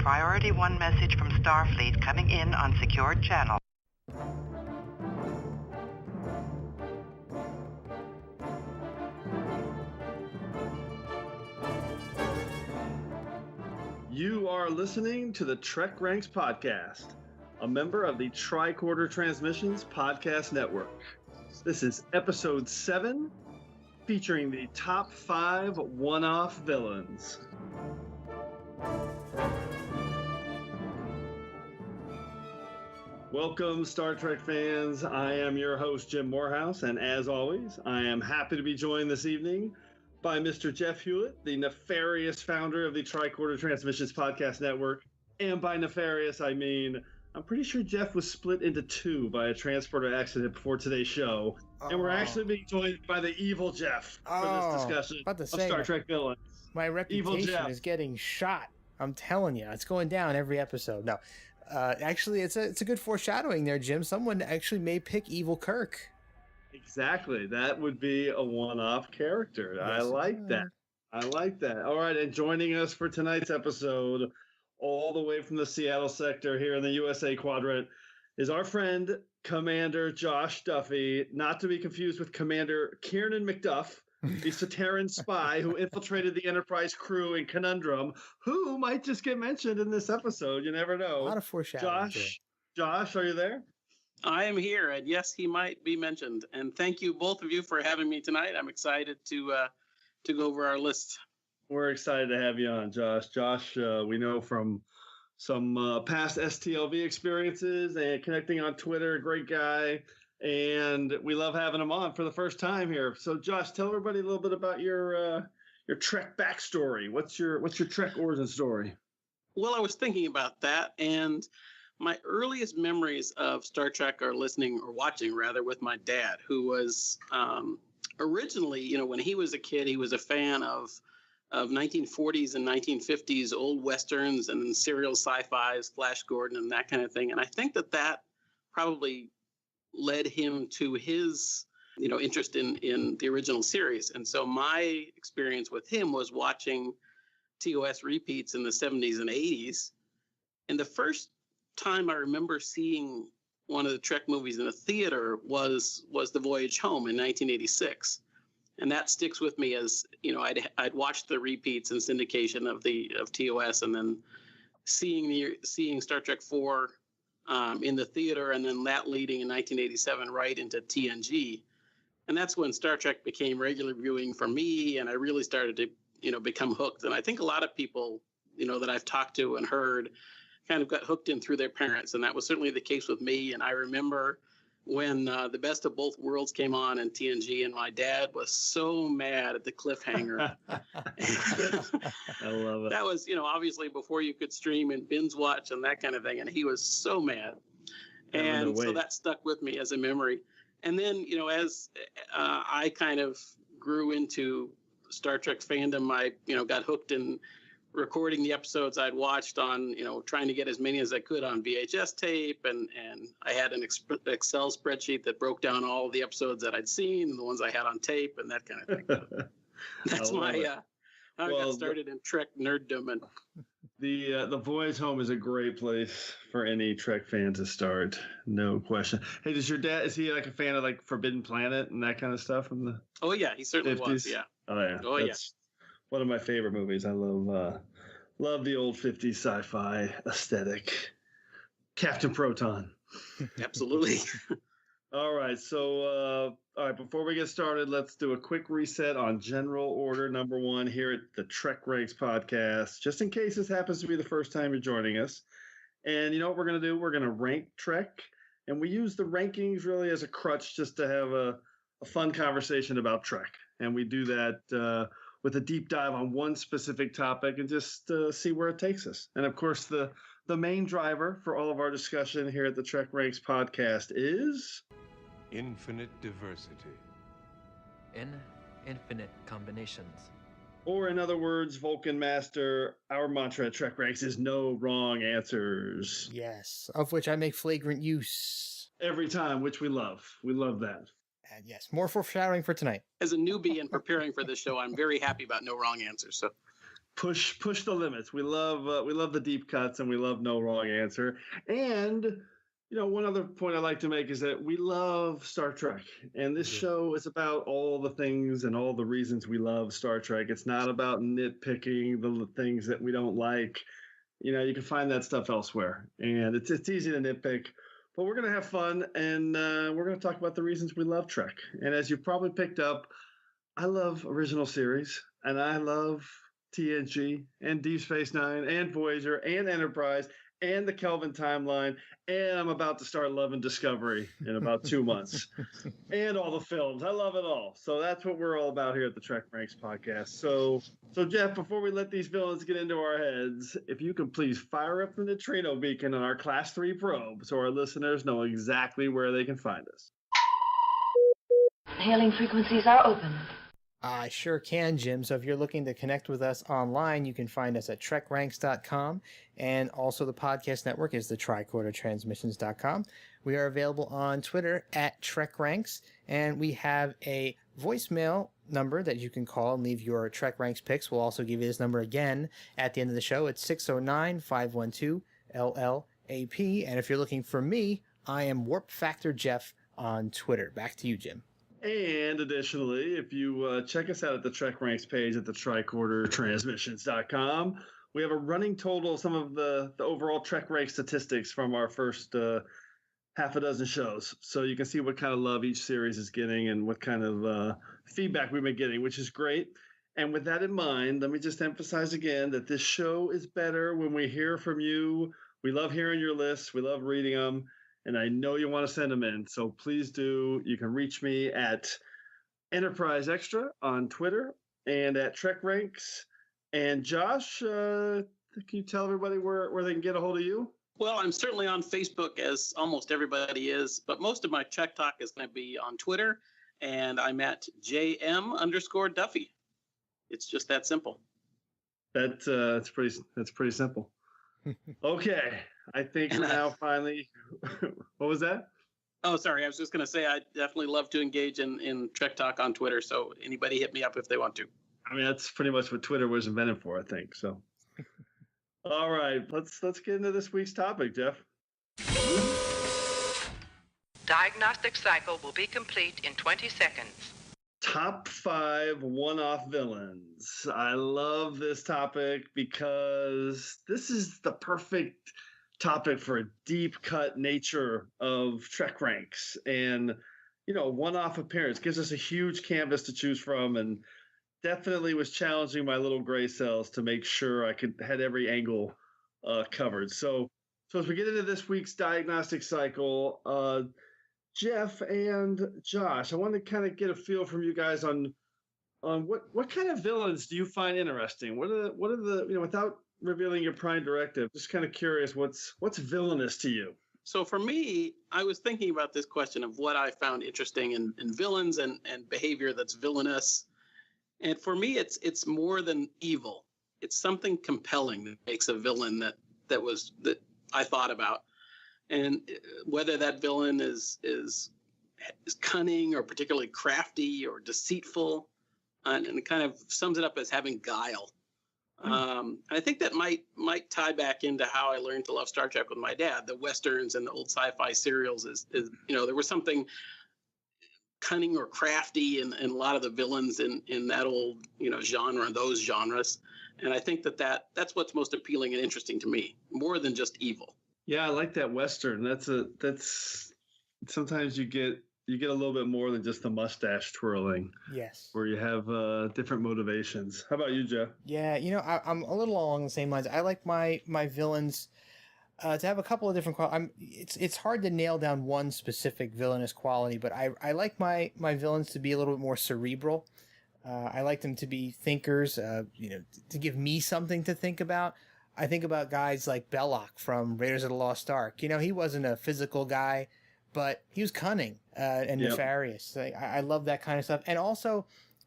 Priority 1 message from Starfleet coming in on secured channel. You are listening to the TrekRanks Podcast, a member of the Tricorder Transmissions Podcast Network. This is episode 7, featuring the top 5 one-off villains. Welcome, Star Trek fans. I am your host, Jim Moorhouse, and as always, I am happy to be joined this evening by Mr. Jeff Hulit, the nefarious founder of the Tricorder Transmissions Podcast Network. And by nefarious, I mean, I'm pretty sure Jeff was split into 2 by a transporter accident before today's show. And we're actually being joined by the evil Jeff for this discussion of Star Trek villains. My reputation is getting shot. I'm telling you, it's going down every episode. No, actually, it's a good foreshadowing there, Jim. Someone actually may pick Evil Kirk. Exactly. That would be a one-off character. Yes, I like that. I like that. All right, and joining us for tonight's episode, all the way from the Seattle sector here in the USA Quadrant, is our friend, Commander Josh Duffy, not to be confused with Commander Kiernan McDuff, the Soteran spy who infiltrated the Enterprise crew in Conundrum, who might just get mentioned in this episode. You never know. A lot of foreshadowing. Josh, are you there? I am here, and yes, he might be mentioned. And thank you, both of you, for having me tonight. I'm excited to go over our list. We're excited to have you on, Josh. Josh, we know from some past STLV experiences and connecting on Twitter, great guy. And we love having him on for the first time here. So, Josh, tell everybody a little bit about your Trek backstory. What's your Trek origin story? Well, I was thinking about that, and my earliest memories of Star Trek are listening, or watching rather, with my dad, who was originally, when he was a kid, he was a fan of 1940s and 1950s old westerns and serial sci-fis, Flash Gordon and that kind of thing. And I think that probably led him to his, interest in the original series. And so my experience with him was watching TOS repeats in the 70s and 80s. And the first time I remember seeing one of the Trek movies in a theater was The Voyage Home in 1986. And that sticks with me as, I'd watched the repeats and syndication of TOS, and then seeing Star Trek 4 in the theater, and then that leading in 1987 right into TNG. And that's when Star Trek became regular viewing for me, and I really started to, become hooked. And I think a lot of people, that I've talked to and heard kind of got hooked in through their parents, and that was certainly the case with me. And I remember when The Best of Both Worlds came on in TNG, and my dad was so mad at the cliffhanger. I love it. That was, obviously before you could stream and binge watch and that kind of thing, and he was so mad. And so that stuck with me as a memory. And then, as I kind of grew into Star Trek fandom, I, got hooked in recording the episodes I'd watched on, trying to get as many as I could on VHS tape. And I had an Excel spreadsheet that broke down all of the episodes that I'd seen and the ones I had on tape and that kind of thing. That's how I got started in Trek nerddom. And the Voyage Home is a great place for any Trek fan to start. No question. Hey, does your dad, is he like a fan of like Forbidden Planet and that kind of stuff from the Oh yeah, he certainly 50s? Was, yeah. Oh yeah. Oh yeah. One of my favorite movies. I love the old 50s sci-fi aesthetic. Captain Proton. Absolutely. All right. So, before we get started, let's do a quick reset on general order number 1 here at the TrekRanks Podcast, just in case this happens to be the first time you're joining us. And you know what we're going to do? We're going to rank Trek, and we use the rankings really as a crutch just to have a fun conversation about Trek. And we do that with a deep dive on one specific topic and just see where it takes us. And of course, the main driver for all of our discussion here at the TrekRanks Podcast is infinite diversity. In infinite combinations. Or in other words, Vulcan Master, our mantra at TrekRanks is no wrong answers. Yes, of which I make flagrant use. Every time, which we love. We love that. And yes, more foreshadowing for tonight. As a newbie and preparing for this show, I'm very happy about no wrong answers. So push the limits. We love the deep cuts, and we love no wrong answer. And one other point I'd like to make is that we love Star Trek, and this show is about all the things and all the reasons we love Star Trek. It's not about nitpicking the things that we don't like. You can find that stuff elsewhere, and it's easy to nitpick. But we're going to have fun, and we're going to talk about the reasons we love Trek. And as you've probably picked up, I love original series, and I love TNG and Deep Space Nine and Voyager and Enterprise and the Kelvin timeline, and I'm about to start loving Discovery in about 2 months, and all the films. I love it all. So that's what we're all about here at the TrekRanks Podcast. So Jeff, before we let these villains get into our heads, if you can please fire up the neutrino beacon on our Class 3 probe so our listeners know exactly where they can find us. Hailing frequencies are open. I sure can, Jim. So if you're looking to connect with us online, you can find us at TrekRanks.com, and also the podcast network is the tricordertransmissions.com. We are available on Twitter at TrekRanks, and we have a voicemail number that you can call and leave your TrekRanks picks. We'll also give you this number again at the end of the show. It's 609-512-LLAP, and if you're looking for me, I am Warp Factor Jeff on Twitter. Back to you, Jim. And additionally, if you check us out at the TrekRanks page at the tricordertransmissions.com, we have a running total of some of the overall TrekRanks statistics from our first half a dozen shows. So you can see what kind of love each series is getting and what kind of feedback we've been getting, which is great. And with that in mind, let me just emphasize again that this show is better when we hear from you. We love hearing your lists. We love reading them. And I know you want to send them in, so please do. You can reach me at Enterprise Extra on Twitter and at TrekRanks. And Josh, can you tell everybody where they can get a hold of you? Well, I'm certainly on Facebook, as almost everybody is, but most of my Trek talk is going to be on Twitter, and I'm at JM_Duffy. It's just that simple. That's pretty simple. Okay. I think we're now finally. What was that? Oh, sorry. I was just going to say I definitely love to engage in Trek Talk on Twitter. So anybody hit me up if they want to. I mean, that's pretty much what Twitter was invented for, I think. So, all right, let's get into this week's topic, Jeff. Diagnostic cycle will be complete in 20 seconds. Top 5 one-off villains. I love this topic because this is the perfect topic for a deep cut nature of TrekRanks, and one-off appearance gives us a huge canvas to choose from, and definitely was challenging my little gray cells to make sure I had every angle covered. So as we get into this week's diagnostic cycle, Jeff and Josh, I want to kind of get a feel from you guys on what kind of villains do you find interesting? What are the without revealing your Prime Directive, just kind of curious, what's villainous to you? So for me, I was thinking about this question of what I found interesting in villains and behavior that's villainous. And for me, it's more than evil. It's something compelling that makes a villain that I thought about. And whether that villain is cunning or particularly crafty or deceitful, and it kind of sums it up as having guile. And I think that might tie back into how I learned to love Star Trek with my dad. The Westerns and the old sci-fi serials is there was something cunning or crafty in a lot of the villains in that old genre, those genres. And I think that's what's most appealing and interesting to me, more than just evil. Yeah, I like that Western. That's sometimes you get a little bit more than just the mustache twirling. Yes. Where you have different motivations. How about you, Jeff? Yeah, I'm a little along the same lines. I like my villains to have a couple of different qualities. It's hard to nail down one specific villainous quality, but I like my villains to be a little bit more cerebral. I like them to be thinkers, to give me something to think about. I think about guys like Belloc from Raiders of the Lost Ark. He wasn't a physical guy, but he was cunning and nefarious. I love that kind of stuff. And also,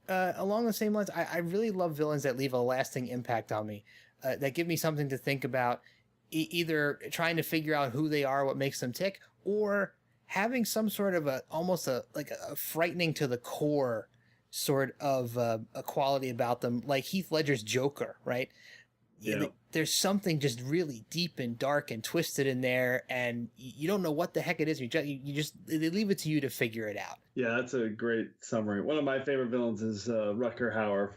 along the same lines, I really love villains that leave a lasting impact on me, that give me something to think about, either trying to figure out who they are, what makes them tick, or having some sort of almost a frightening to the core sort of a quality about them, like Heath Ledger's Joker, right? Yeah. There's something just really deep and dark and twisted in there, and you don't know what the heck it is. You just they leave it to you to figure it out. Yeah, that's a great summary. One of my favorite villains is Rutger Hauer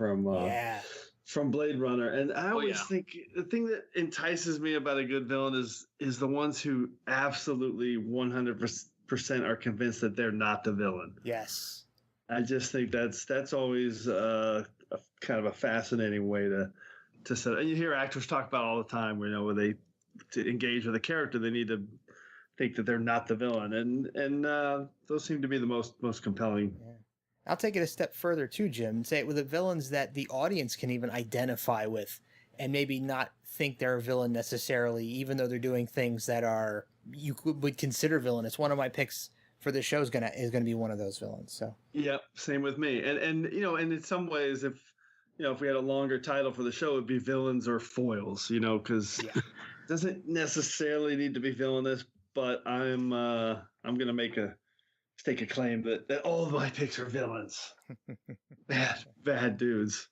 from Blade Runner, and I always think the thing that entices me about a good villain is the ones who absolutely 100% are convinced that they're not the villain. Yes, I just think that's always a kind of a fascinating way to set. And you hear actors talk about all the time, when they to engage with a character, they need to think that they're not the villain, and those seem to be the most compelling. Yeah. I'll take it a step further too, Jim, and say it with the villains that the audience can even identify with, and maybe not think they're a villain necessarily, even though they're doing things that are would consider villainous. One of my picks for this show is gonna be one of those villains. So yeah, same with me. And and in some ways, if we had a longer title for the show, it'd be villains or foils. Because it doesn't necessarily need to be villainous, but I'm gonna stake a claim that all of my picks are villains. bad dudes.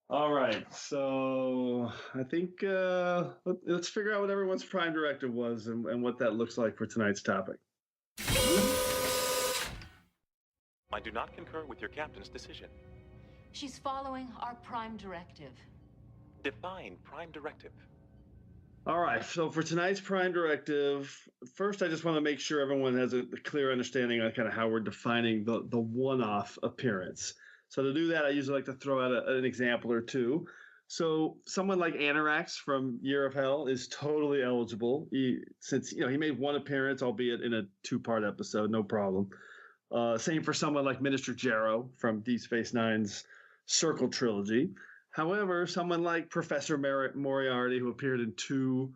All right, so I think let's figure out what everyone's Prime Directive was and what that looks like for tonight's topic. I do not concur with your captain's decision. She's following our Prime Directive. Define Prime Directive. All right, so for tonight's Prime Directive, first I just want to make sure everyone has a clear understanding on kind of how we're defining the one-off appearance. So to do that, I usually like to throw out an example or two. So someone like Anorax from Year of Hell is totally eligible. Since he made one appearance, albeit in a 2-part episode, no problem. Same for someone like Minister Jarrow from Deep Space Nine's Circle trilogy. However, someone like Professor Moriarty, who appeared in 2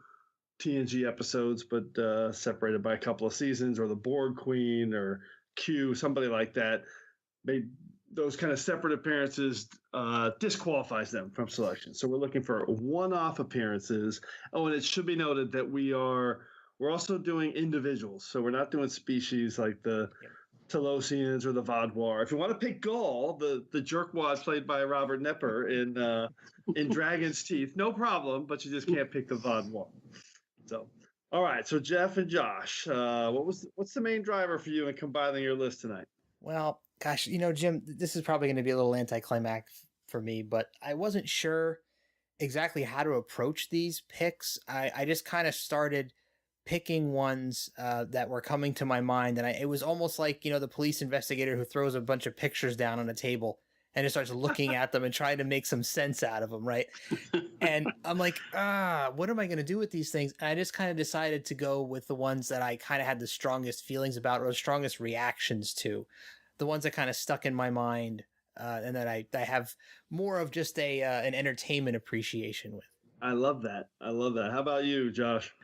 TNG episodes, but separated by a couple of seasons, or the Borg Queen, or Q, somebody like that, made those kind of separate appearances, disqualifies them from selection. So we're looking for one-off appearances. Oh, and it should be noted that we're also doing individuals. So we're not doing species like the Telosians or the Vaadwaur. If you want to pick Gaul, the jerkwad played by Robert Nepper in Dragon's Teeth, no problem, but you just can't pick the Vaadwaur. So, all right. So Jeff and Josh, what's the main driver for you in compiling your list tonight? Well, gosh, Jim, this is probably going to be a little anticlimactic for me, but I wasn't sure exactly how to approach these picks. I just kind of started picking ones that were coming to my mind, and it was almost like the police investigator who throws a bunch of pictures down on a table and just starts looking at them and trying to make some sense out of them, right? And I'm like, what am I going to do with these things? And I just kind of decided to go with the ones that I kind of had the strongest feelings about, or the strongest reactions to, the ones that kind of stuck in my mind, and that I have more of just an entertainment appreciation with. I love that. How about you, Josh?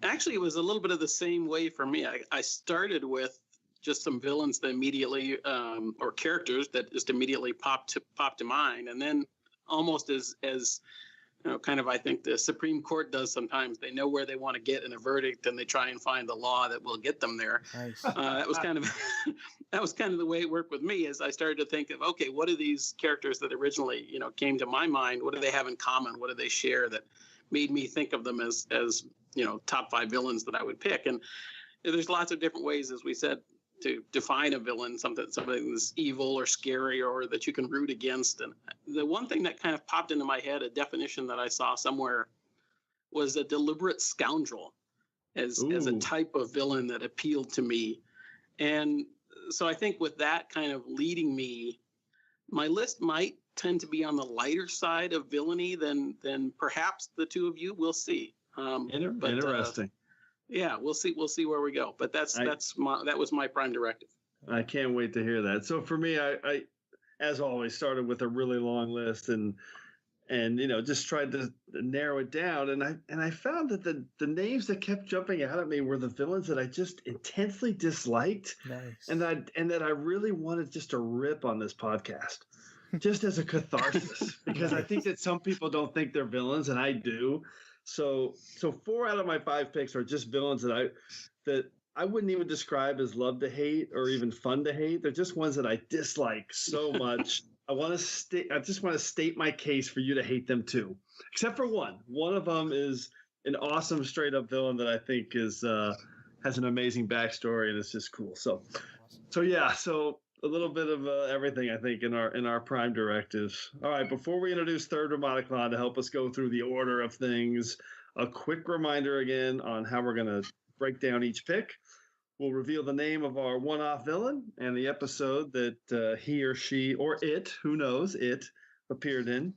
Actually, it was a little bit of the same way for me. I started with just some villains that immediately, or characters that just immediately popped to mind, and then almost as kind of, I think the Supreme Court does sometimes. They know where they want to get in a verdict, and they try and find the law that will get them there. Nice. That was kind of the way it worked with me. As I started to think of, okay, what are these characters that originally came to my mind? What do they have in common? What do they share that made me think of them as top 5 villains that I would pick? And there's lots of different ways, as we said, to define a villain, something that's evil or scary or that you can root against. And the one thing that kind of popped into my head, a definition that I saw somewhere, was a deliberate scoundrel as a type of villain that appealed to me. And so I think with that kind of leading me, my list might tend to be on the lighter side of villainy than perhaps the two of you. We'll see. Interesting. Yeah, we'll see where we go. But that was my Prime Directive. I can't wait to hear that. So for me, I as always started with a really long list and just tried to narrow it down. And I found that the names that kept jumping out at me were the villains that I just intensely disliked. Nice. And that I really wanted just to rip on this podcast, just as a catharsis, because I think that some people don't think they're villains, and I do. So 4 out of my 5 picks are just villains that I wouldn't even describe as love to hate or even fun to hate. They're just ones that I dislike so much. I just want to state my case for you to hate them too. Except for one. One of them is an awesome straight up villain that I think is has an amazing backstory and it's just cool. So yeah, so a little bit of everything I think in our Prime Directives. All right, before we introduce Third Roboticon to help us go through the order of things, a quick reminder again on how we're going to break down each pick. We'll reveal the name of our one-off villain and the episode that he or she or it, who knows, it appeared in.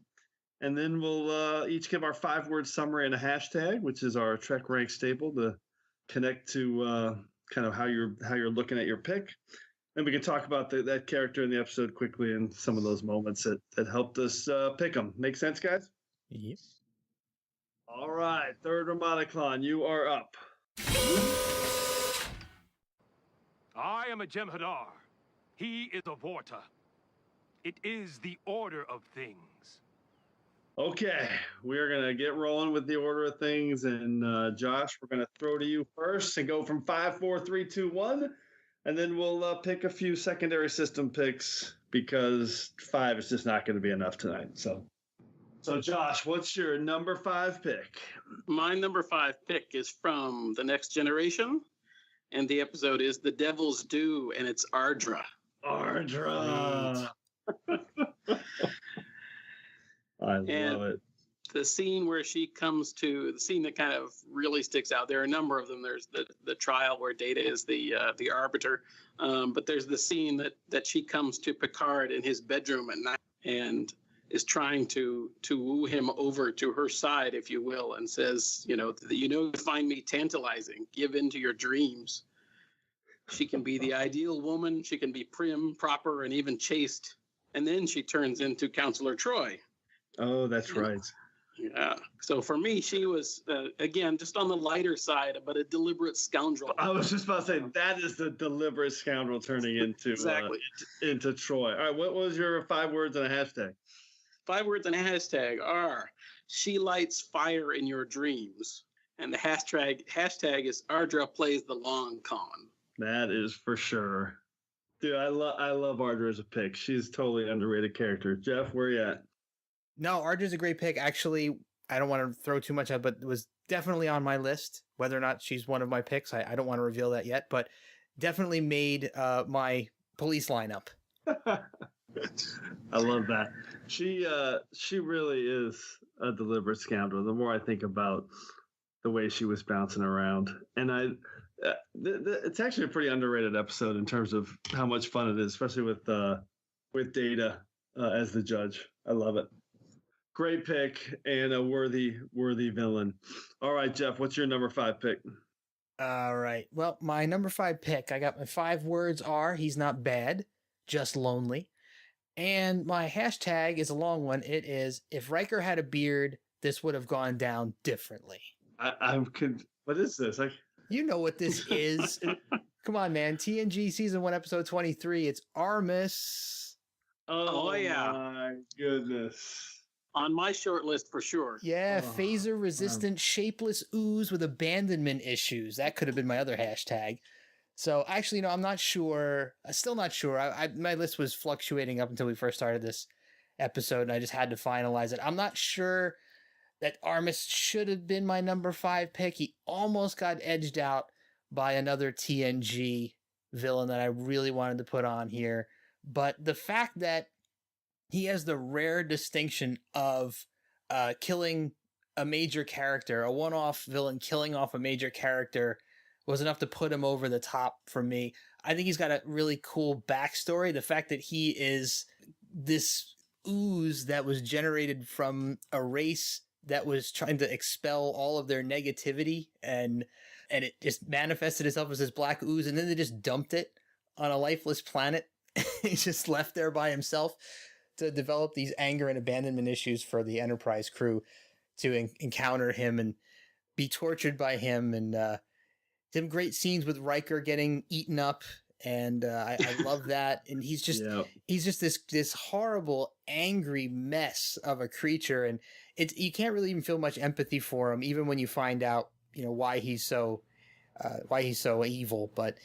And then we'll each give our 5-word summary and a hashtag, which is our Trek Rank staple to connect to kind of how you're looking at your pick. And we can talk about that character in the episode quickly and some of those moments that helped us pick them. Make sense, guys? Yep. All right, Third Roboticon, you are up. I am a Jem'Hadar. He is a Vorta. It is the order of things. Okay, we are going to get rolling with the order of things. And Josh, we're going to throw to you first and go from 5, 4, 3, 2, 1. And then we'll pick a few secondary system picks because 5 is just not going to be enough tonight. So Josh, what's your number 5 pick? My number 5 pick is from The Next Generation. And the episode is The Devil's Due, and it's Ardra. Ardra. I love it. The scene where she comes to the scene that kind of really sticks out. There are a number of them. There's the trial where Data is the arbiter, but there's the scene that she comes to Picard in his bedroom at night and is trying to woo him over to her side, if you will, and says, you find me tantalizing. Give in to your dreams. She can be the ideal woman. She can be prim, proper, and even chaste. And then she turns into Counselor Troy. Oh, that's right. Yeah. So for me, she was, again, just on the lighter side, but a deliberate scoundrel. I was just about to say, that is the deliberate scoundrel turning into exactly into Troy. All right, what was your 5 words and a hashtag? 5 words and a hashtag are, she lights fire in your dreams. And the hashtag is Ardra plays the long con. That is for sure. Dude, I love Ardra as a pick. She's totally underrated character. Jeff, where you at? No, Ardra's a great pick. Actually, I don't want to throw too much out, but it was definitely on my list. Whether or not she's one of my picks, I don't want to reveal that yet, but definitely made my police lineup. I love that. She really is a deliberate scoundrel. The more I think about the way she was bouncing around, and it's actually a pretty underrated episode in terms of how much fun it is, especially with Data as the judge. I love it. Great pick and a worthy villain. All right, Jeff, what's your number 5 pick? All right. Well, my number 5 pick, I got my 5 words are, he's not bad, just lonely. And my hashtag is a long one. It is, if Riker had a beard, this would have gone down differently. What is this? You know what this is. Come on, man. TNG Season 1, Episode 23. It's Armis. Oh yeah. My goodness. On my short list for sure. Yeah, phaser-resistant, shapeless ooze with abandonment issues. That could have been my other hashtag. So actually, no, I'm not sure. I'm still not sure. My list was fluctuating up until we first started this episode, and I just had to finalize it. I'm not sure that Armis should have been my number 5 pick. He almost got edged out by another TNG villain that I really wanted to put on here. But the fact that he has the rare distinction of killing a major character, a one-off villain killing off a major character, was enough to put him over the top for me. I think he's got a really cool backstory. The fact that he is this ooze that was generated from a race that was trying to expel all of their negativity, and it just manifested itself as this black ooze, and then they just dumped it on a lifeless planet. He's just left there by himself to develop these anger and abandonment issues for the Enterprise crew to encounter him and be tortured by him. And some great scenes with Riker getting eaten up, and I love that. And he's just this horrible, angry mess of a creature, and you can't really even feel much empathy for him, even when you find out why he's so why he's so evil. But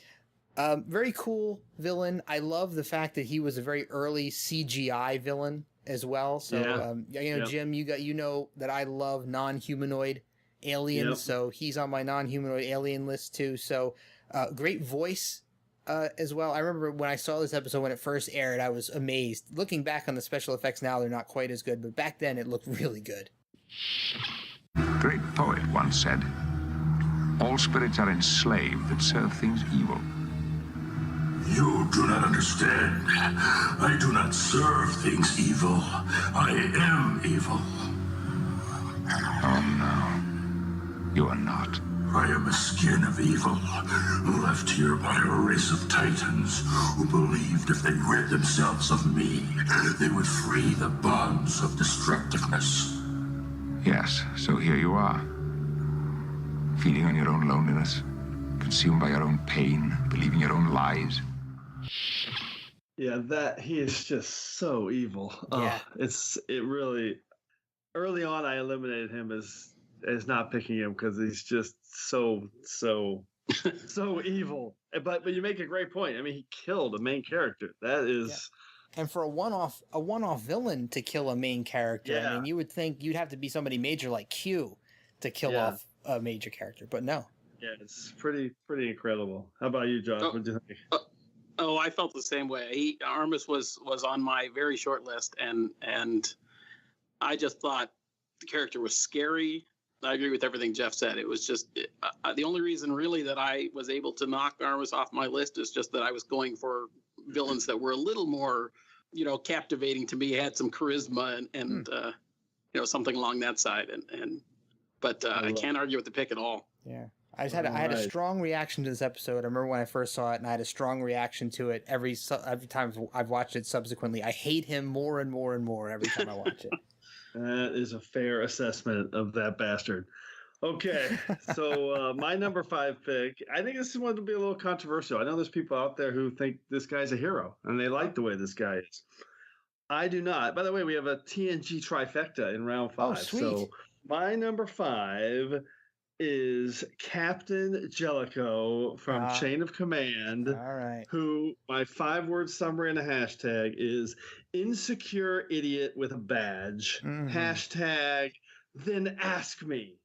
very cool villain. I love the fact that he was a very early CGI villain as well. So Jim, you know that I love non-humanoid aliens, so he's on my non-humanoid alien list too. So great voice as well. I remember when I saw this episode when it first aired, I was amazed. Looking back on the special effects now, they're not quite as good, but back then it looked really good. Great poet once said, "All spirits are enslaved that serve things evil." You do not understand. I do not serve things evil. I am evil. Oh no, you are not. I am a skin of evil, left here by a race of titans who believed if they rid themselves of me, they would free the bonds of destructiveness. Yes, so here you are, feeding on your own loneliness, consumed by your own pain, believing your own lies. Yeah, that he is just so evil. Yeah. It really early on I eliminated him as not picking him because he's just so evil. But you make a great point. I mean, he killed a main character. That is And for a one-off villain to kill a main character, I mean, you would think you'd have to be somebody major like Q to kill off a major character, but no. Yeah, it's pretty incredible. How about you, Josh? What do you think? Oh, I felt the same way. Armus was on my very short list, and I just thought the character was scary. I agree with everything Jeff said. It was just the only reason really that I was able to knock Armus off my list is just that I was going for villains that were a little more, captivating to me, had some charisma and something along that side. But I can't argue with the pick at all. Yeah. I had a strong reaction to this episode. I remember when I first saw it, and I had a strong reaction to it every time I've watched it subsequently. I hate him more and more and more every time I watch it. That is a fair assessment of that bastard. Okay, so my number 5 pick, I think this is one to be a little controversial. I know there's people out there who think this guy's a hero, and they like the way this guy is. I do not. By the way, we have a TNG trifecta in round 5. Oh, sweet. So my number 5 is Captain Jellicoe from Chain of Command. All right. Who, my 5-word summary and a hashtag is insecure idiot with a badge. Hashtag then ask me,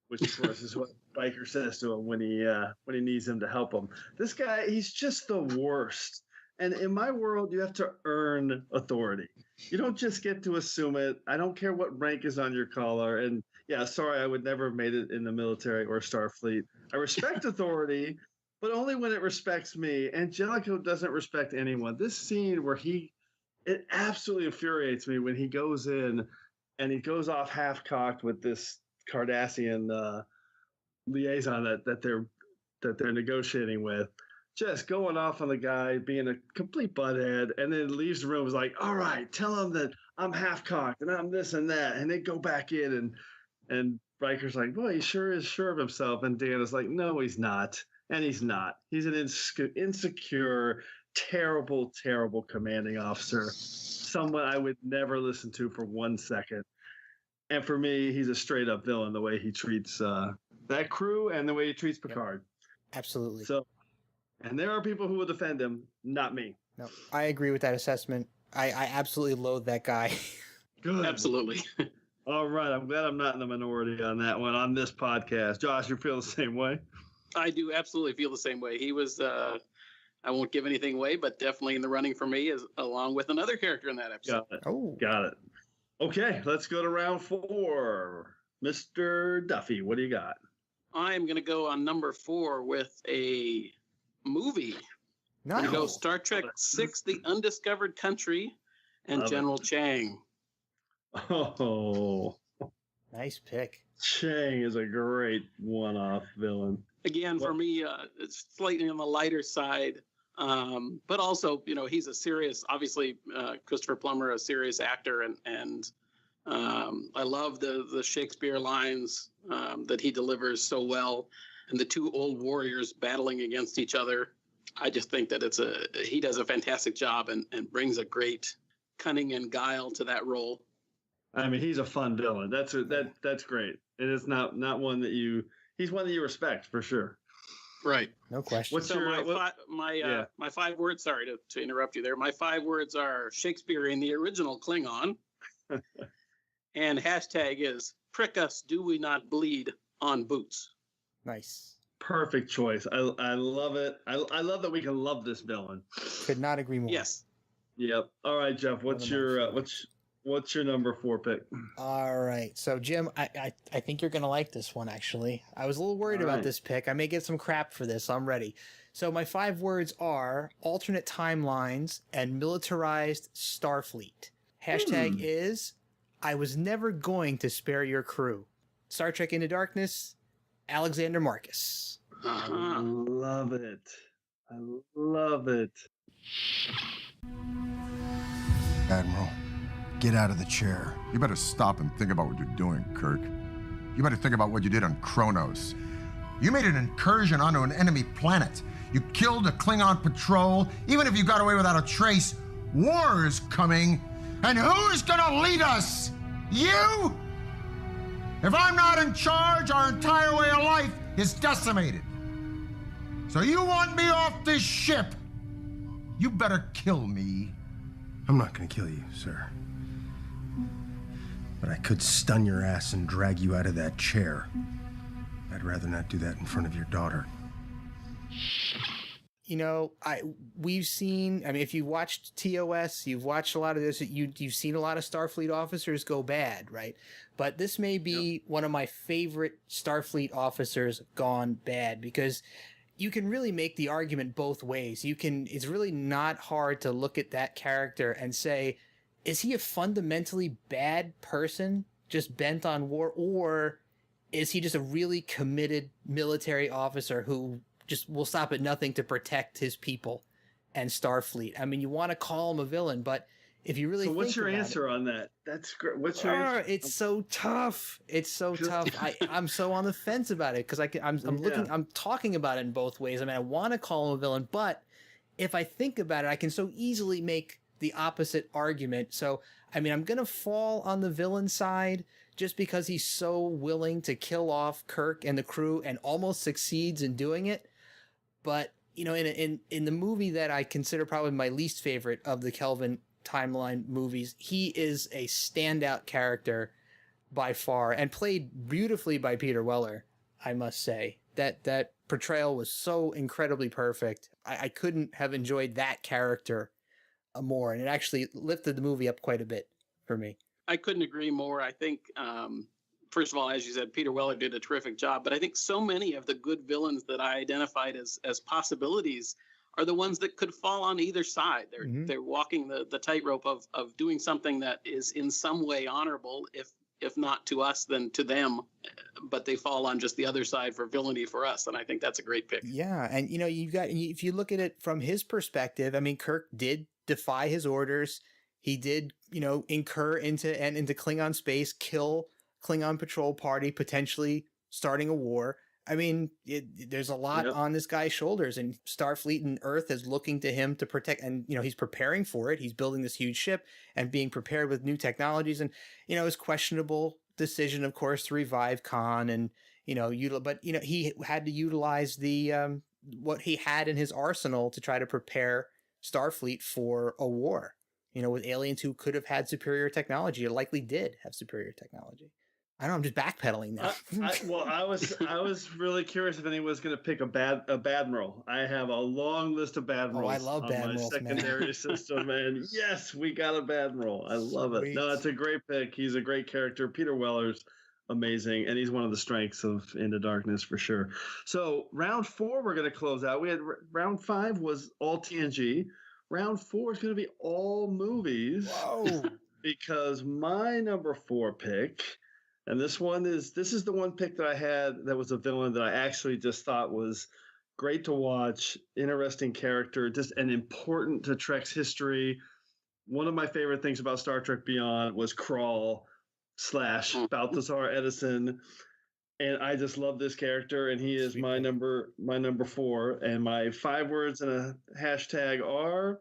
which of course is what Riker says to him when he needs him to help him. This guy, he's just the worst. And in my world, you have to earn authority. You don't just get to assume it. I don't care what rank is on your collar. And yeah, sorry, I would never have made it in the military or Starfleet. I respect authority, but only when it respects me. And Jellicoe doesn't respect anyone. This scene where it absolutely infuriates me when he goes in and he goes off half-cocked with this Cardassian liaison that they're negotiating with. Just going off on the guy, being a complete butthead, and then leaves the room. Was like, all right, tell him that I'm half-cocked and I'm this and that, and they go back in, and Riker's like, boy, he sure is sure of himself, and Dan is like, no, he's not, and he's not. He's an insecure, terrible, terrible commanding officer, someone I would never listen to for 1 second. And for me, he's a straight-up villain the way he treats that crew and the way he treats Picard. Absolutely. So. And there are people who will defend him, not me. No, I agree with that assessment. I absolutely loathe that guy. Good. Absolutely. All right. I'm glad I'm not in the minority on that one on this podcast. Josh, you feel the same way? I do absolutely feel the same way. He was, I won't give anything away, but definitely in the running for me, along with another character in that episode. Got it. Okay, let's go to round 4. Mr. Duffy, what do you got? I am going to go on number 4 with a movie. Nice. We go Star Trek 6, The Undiscovered Country, and General Chang. Oh. Nice pick. Chang is a great one-off villain. Again, for me, it's slightly on the lighter side, but also, he's a serious, obviously, Christopher Plummer, a serious actor, and I love the Shakespeare lines that he delivers so well. And the two old warriors battling against each other. I just think that he does a fantastic job and brings a great cunning and guile to that role. I mean, he's a fun villain. That's great. It is not one that he's one that you respect for sure. Right. No question. What's So your my 5 words? Sorry to interrupt you there. My 5 words are Shakespeare in the original Klingon, and hashtag is prick us, do we not bleed on boots? Nice. perfect choice? I love it. I love that we can love this villain. Could not agree more. Yes. Yep. All right, Jeff. What's your number 4 pick? All right. So, Jim, I think you're going to like this one, actually. I was a little worried about this pick. I may get some crap for this, so I'm ready. So my 5 words are alternate timelines and militarized Starfleet. Hashtag is, I was never going to spare your crew. Star Trek Into Darkness, Alexander Marcus. I love it. I love it. Admiral, get out of the chair. You better stop and think about what you're doing, Kirk. You better think about what you did on Kronos. You made an incursion onto an enemy planet. You killed a Klingon patrol. Even if you got away without a trace, war is coming. And who's gonna lead us? You? If I'm not in charge, our entire way of life is decimated. So you want me off this ship? You better kill me. I'm not gonna kill you, sir. But I could stun your ass and drag you out of that chair. I'd rather not do that in front of your daughter. You know, we've seen, I mean, if you watched TOS, you've watched a lot of this, you've seen a lot of Starfleet officers go bad, right? But this may be one of my favorite Starfleet officers gone bad, because you can really make the argument both ways. It's really not hard to look at that character and say, is he a fundamentally bad person just bent on war, or is he just a really committed military officer who just will stop at nothing to protect his people and Starfleet? I mean, you want to call him a villain, but if you really what's your answer on that? That's great. What's your answer? It's so tough. It's so tough. I'm so on the fence about it, because I'm talking about it in both ways. I mean, I want to call him a villain, but if I think about it, I can so easily make the opposite argument. So, I mean, I'm going to fall on the villain side just because he's so willing to kill off Kirk and the crew and almost succeeds in doing it. But, you know, in the movie that I consider probably my least favorite of the Kelvin timeline movies, he is a standout character by far, and played beautifully by Peter Weller, I must say. That portrayal was so incredibly perfect. I couldn't have enjoyed that character more, and it actually lifted the movie up quite a bit for me. I couldn't agree more. I think, first of all, as you said, Peter Weller did a terrific job, but I think so many of the good villains that I identified as possibilities are the ones that could fall on either side. They're walking the tightrope of doing something that is in some way honorable, if not to us, then to them, but they fall on just the other side for villainy for us. And I think that's a great pick. Yeah. And, you know, if you look at it from his perspective, I mean, Kirk did defy his orders. He did, you know, incur into Klingon space, kill Klingon patrol party, potentially starting a war. I mean, there's a lot on this guy's shoulders, and Starfleet and Earth is looking to him to protect, and, you know, he's preparing for it. He's building this huge ship and being prepared with new technologies, and, you know, his questionable decision, of course, to revive Khan, and, you know, but, you know, he had to utilize the, what he had in his arsenal to try to prepare Starfleet for a war, you know, with aliens who could have had superior technology, or likely did have superior technology. I don't know, I'm just backpedaling now. I was really curious if anyone was going to pick a Badmiral. I have a long list of Badmirals. Oh, I love Badmirals, my secondary system, and yes, we got a Badmiral. I love it. Sweet. No, it's a great pick. He's a great character. Peter Weller's amazing, and he's one of the strengths of Into Darkness for sure. So round 4, we're going to close out. We had round 5 was all TNG. Round 4 is going to be all movies. Whoa! Because my number 4 pick. And this is the one pick that I had that was a villain that I actually just thought was great to watch, interesting character, just an important to Trek's history. One of my favorite things about Star Trek Beyond was Krall / Balthazar Edison. And I just love this character, and he is my number 4. And my 5 words and a hashtag are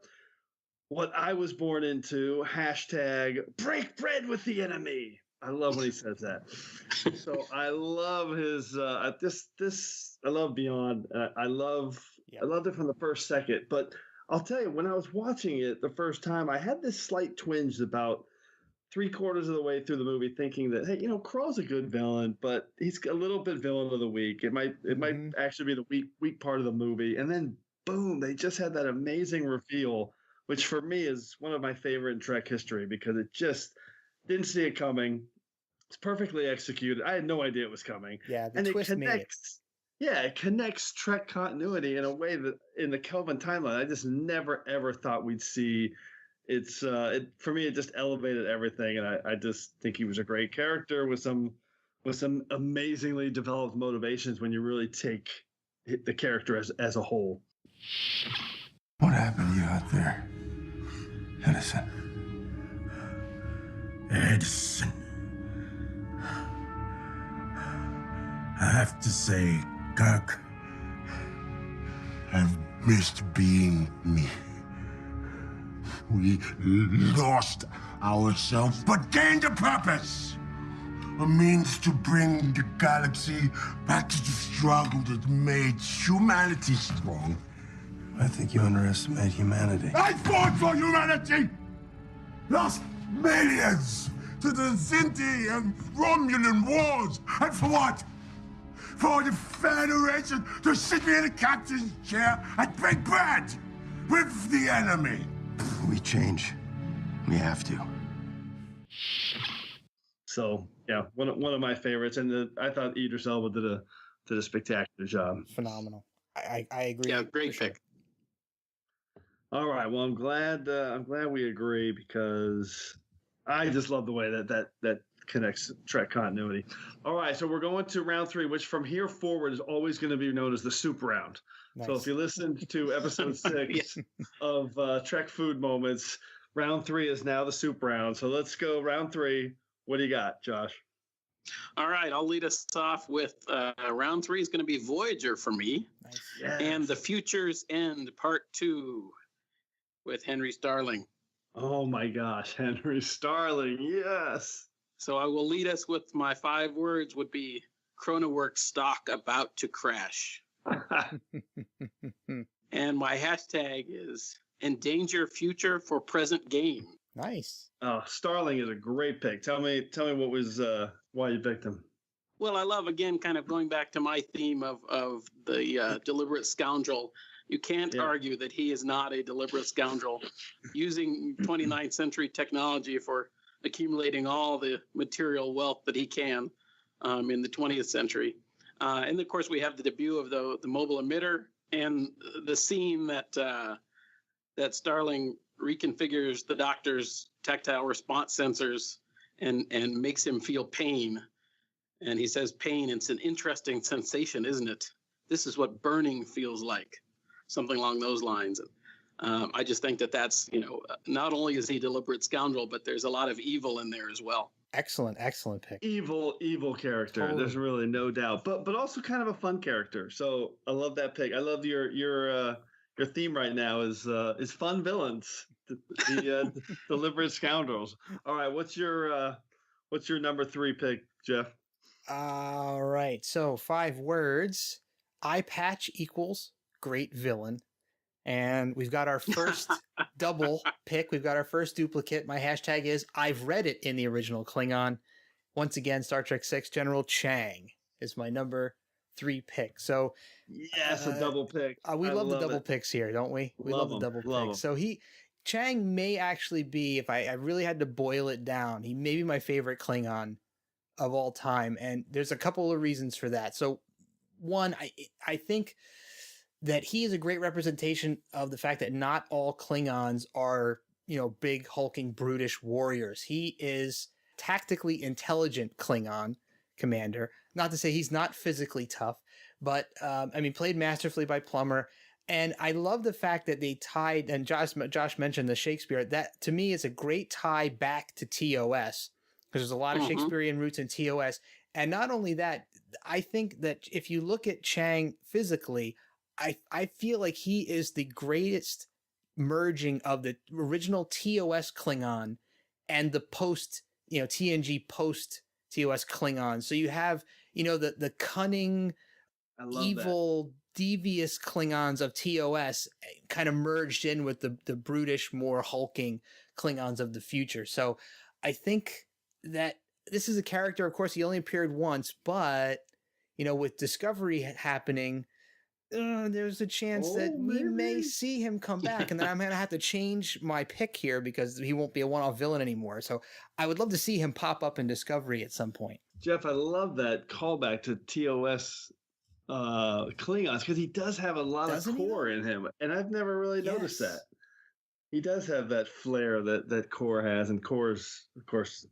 what I was born into, hashtag break bread with the enemy. I love when he says that. So I love his I love Beyond. I loved it from the first second. But I'll tell you, when I was watching it the first time, I had this slight twinge about 3/4 of the way through the movie, thinking that, hey, Krall's a good villain, but he's a little bit villain of the week. It might actually be the weak part of the movie. And then boom, they just had that amazing reveal, which for me is one of my favorite in Trek history, because it just didn't see it coming. It's perfectly executed. I had no idea it was coming. Yeah, and it connects. Yeah, it connects Trek continuity in a way that in the Kelvin timeline, I just never ever thought we'd see. For me, it just elevated everything, and I just think he was a great character with some amazingly developed motivations when you really take the character as a whole. What happened to you out there, Edison? Edison. I have to say, Kirk, I've missed being me. We lost ourselves, but gained a purpose. A means to bring the galaxy back to the struggle that made humanity strong. I think you underestimate humanity. I fought for humanity! Lost millions to the Zinti and Romulan wars. And for what? For the Federation to sit me in a captain's chair at Big Bad with the enemy. We change. We have to. So yeah, one of my favorites, and I thought Idris Elba did a spectacular job. Phenomenal. I agree. Yeah, great pick. All right, well, I'm glad we agree, because I just love the way that connects Trek continuity. All right, so we're going to round 3, which from here forward is always going to be known as the soup round. Nice. So if you listened to episode 6 of Trek Food Moments, round 3 is now the soup round. So let's go round 3. What do you got, Josh? All right, I'll lead us off with round 3 is going to be Voyager for me. Nice. Yes. And The Future's End, Part 2 with Henry Starling. Oh my gosh, Henry Starling, yes. So I will lead us with my 5 words would be Chronoworks stock about to crash. And my hashtag is endanger future for present gain. Nice. Oh, Starling is a great pick. Tell me what was why you picked him. Well, I love, again, kind of going back to my theme of the deliberate scoundrel. You can't argue that he is not a deliberate scoundrel using 29th century technology for accumulating all the material wealth that he can in the 20th century. And of course, we have the debut of the mobile emitter and the scene that Starling reconfigures the doctor's tactile response sensors and makes him feel pain. And he says, pain, it's an interesting sensation, isn't it? This is what burning feels like. Something along those lines. I just think that's, not only is he a deliberate scoundrel, but there's a lot of evil in there as well. Excellent pick. Evil character. Totally. There's really no doubt, but also kind of a fun character. So I love that pick. I love your theme right now is fun villains, the deliberate scoundrels. All right, what's your number 3 pick, Jeff? All right, so 5 words. Eye patch equals great villain. And we've got our first double pick. We've got our first duplicate. My hashtag is I've read it in the original Klingon. Once again, Star Trek 6, General Chang is my number 3 pick. So yes, a double pick. We love the double picks here, don't we? We love the double picks. So Chang may actually be, if I really had to boil it down, he may be my favorite Klingon of all time. And there's a couple of reasons for that. So one, I think that he is a great representation of the fact that not all Klingons are, big, hulking, brutish warriors. He is tactically intelligent Klingon commander. Not to say he's not physically tough, but, played masterfully by Plummer. And I love the fact that they tied, and Josh mentioned the Shakespeare, that to me is a great tie back to TOS, because there's a lot of Shakespearean roots in TOS. And not only that, I think that if you look at Chang physically, I feel like he is the greatest merging of the original TOS Klingon and the post TNG post TOS Klingons. So you have, the cunning, evil, devious Klingons of TOS kind of merged in with the brutish, more hulking Klingons of the future. So I think that this is a character, of course, he only appeared once, but, with Discovery happening, there's a chance that we may see him come back, and then I'm going to have to change my pick here because he won't be a one-off villain anymore. So I would love to see him pop up in Discovery at some point. Jeff, I love that callback to TOS Klingons because he does have a lot of core in him, and I've never really noticed that. He does have that flair that Core has, and Core's, of course,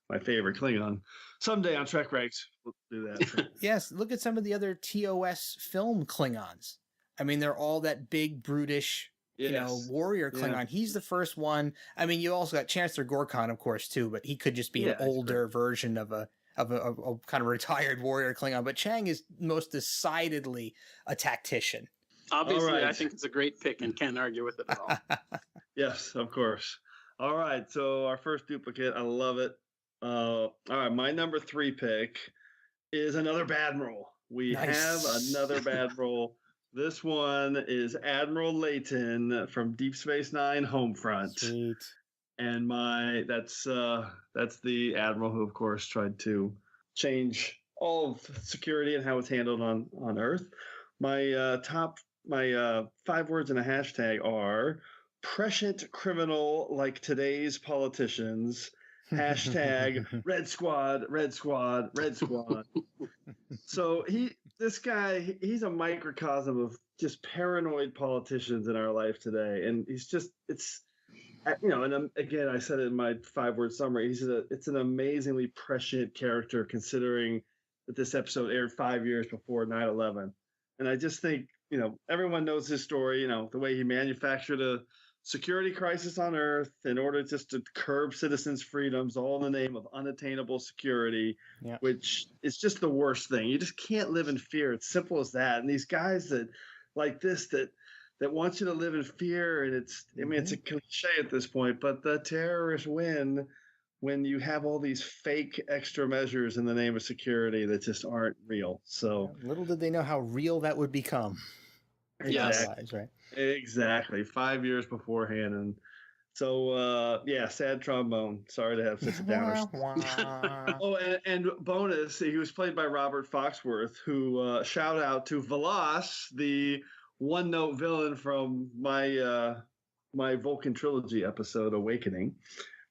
my favorite Klingon. Someday on TrekRanks, we'll do that. Yes, look at some of the other TOS film Klingons. I mean, they're all that big, brutish, warrior Klingon. Yeah. He's the first one. I mean, you also got Chancellor Gorkon, of course, too, but he could just be an older version of a kind of retired warrior Klingon. But Chang is most decidedly a tactician. Obviously, I think it's a great pick and can't argue with it at all. Yes, of course. All right, so our first duplicate, I love it. All right, my number 3 pick is another Badmiral. We have another Badmiral. This one is Admiral Layton from Deep Space Nine Homefront. Sweet. And that's the Admiral who, of course, tried to change all of security and how it's handled on Earth. My 5 words and a hashtag are prescient criminal like today's politicians. Hashtag Red Squad, Red Squad, Red Squad. So this guy, he's a microcosm of just paranoid politicians in our life today. And and again, I said it in my 5-word summary, it's an amazingly prescient character considering that this episode aired 5 years before 9/11. And I just think, everyone knows his story, the way he manufactured a security crisis on Earth in order just to curb citizens' freedoms, all in the name of unattainable security, which is just the worst thing. You just can't live in fear. It's simple as that. And these guys that want you to live in fear, and it's a cliche at this point, but the terrorists win when you have all these fake extra measures in the name of security that just aren't real. So little did they know how real that would become. Exactly. Right. Exactly. 5 years beforehand. And so, sad trombone. Sorry to have such a downer. Oh, and bonus, he was played by Robert Foxworth, who shout out to Velas, the one-note villain from my Vulcan trilogy episode, Awakening,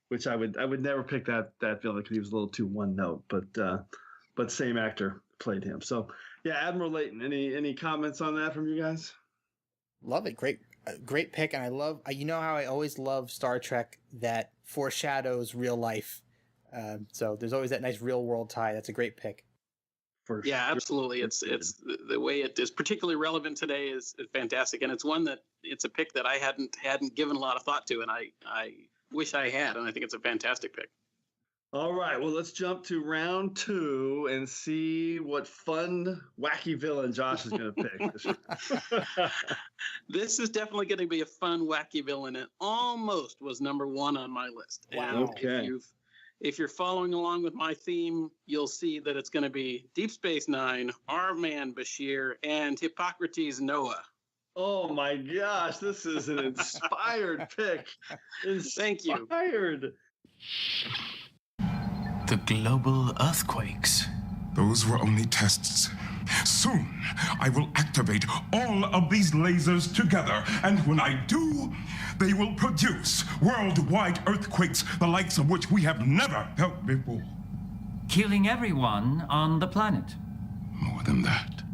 which I would never pick that villain because he was a little too one-note, but same actor played him. So, Admiral Layton. Any comments on that from you guys? Love it. Great pick. And I love, how I always love Star Trek that foreshadows real life. So there's always that nice real world tie. That's a great pick. Absolutely. It's the way it is particularly relevant today is fantastic. And it's a pick that I hadn't given a lot of thought to. And I wish I had. And I think it's a fantastic pick. All right, well, let's jump to round 2 and see what fun, wacky villain Josh is going to pick. This is definitely going to be a fun, wacky villain. It almost was number 1 on my list. Wow. Okay. If you're following along with my theme, you'll see that it's going to be Deep Space Nine, our man Bashir, and Hippocrates Noah. Oh my gosh, this is an inspired pick. Thank you. Inspired. The global earthquakes. Those were only tests. Soon, I will activate all of these lasers together, and when I do, they will produce worldwide earthquakes, the likes of which we have never felt before. Killing everyone on the planet. More than that.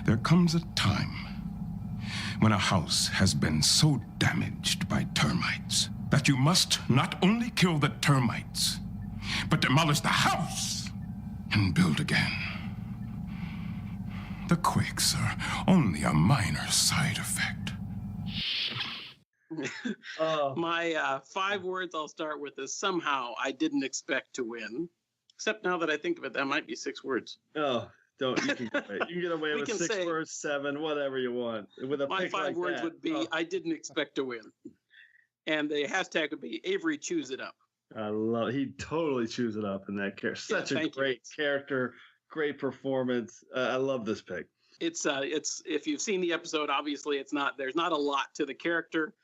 There comes a time when a house has been so damaged by termites that you must not only kill the termites, but demolish the house and build again. The quakes are only a minor side effect. My 5 words I'll start with is somehow I didn't expect to win. Except now that I think of it, that might be 6 words. Oh, don't. You can get away with 6 words, 7, whatever you want. With my 5 words would be, I didn't expect to win. And the hashtag would be Avery Chews It Up. He totally chews it up in that character. Such a great character, great performance. I love this pick. It's if you've seen the episode, obviously there's not a lot to the character.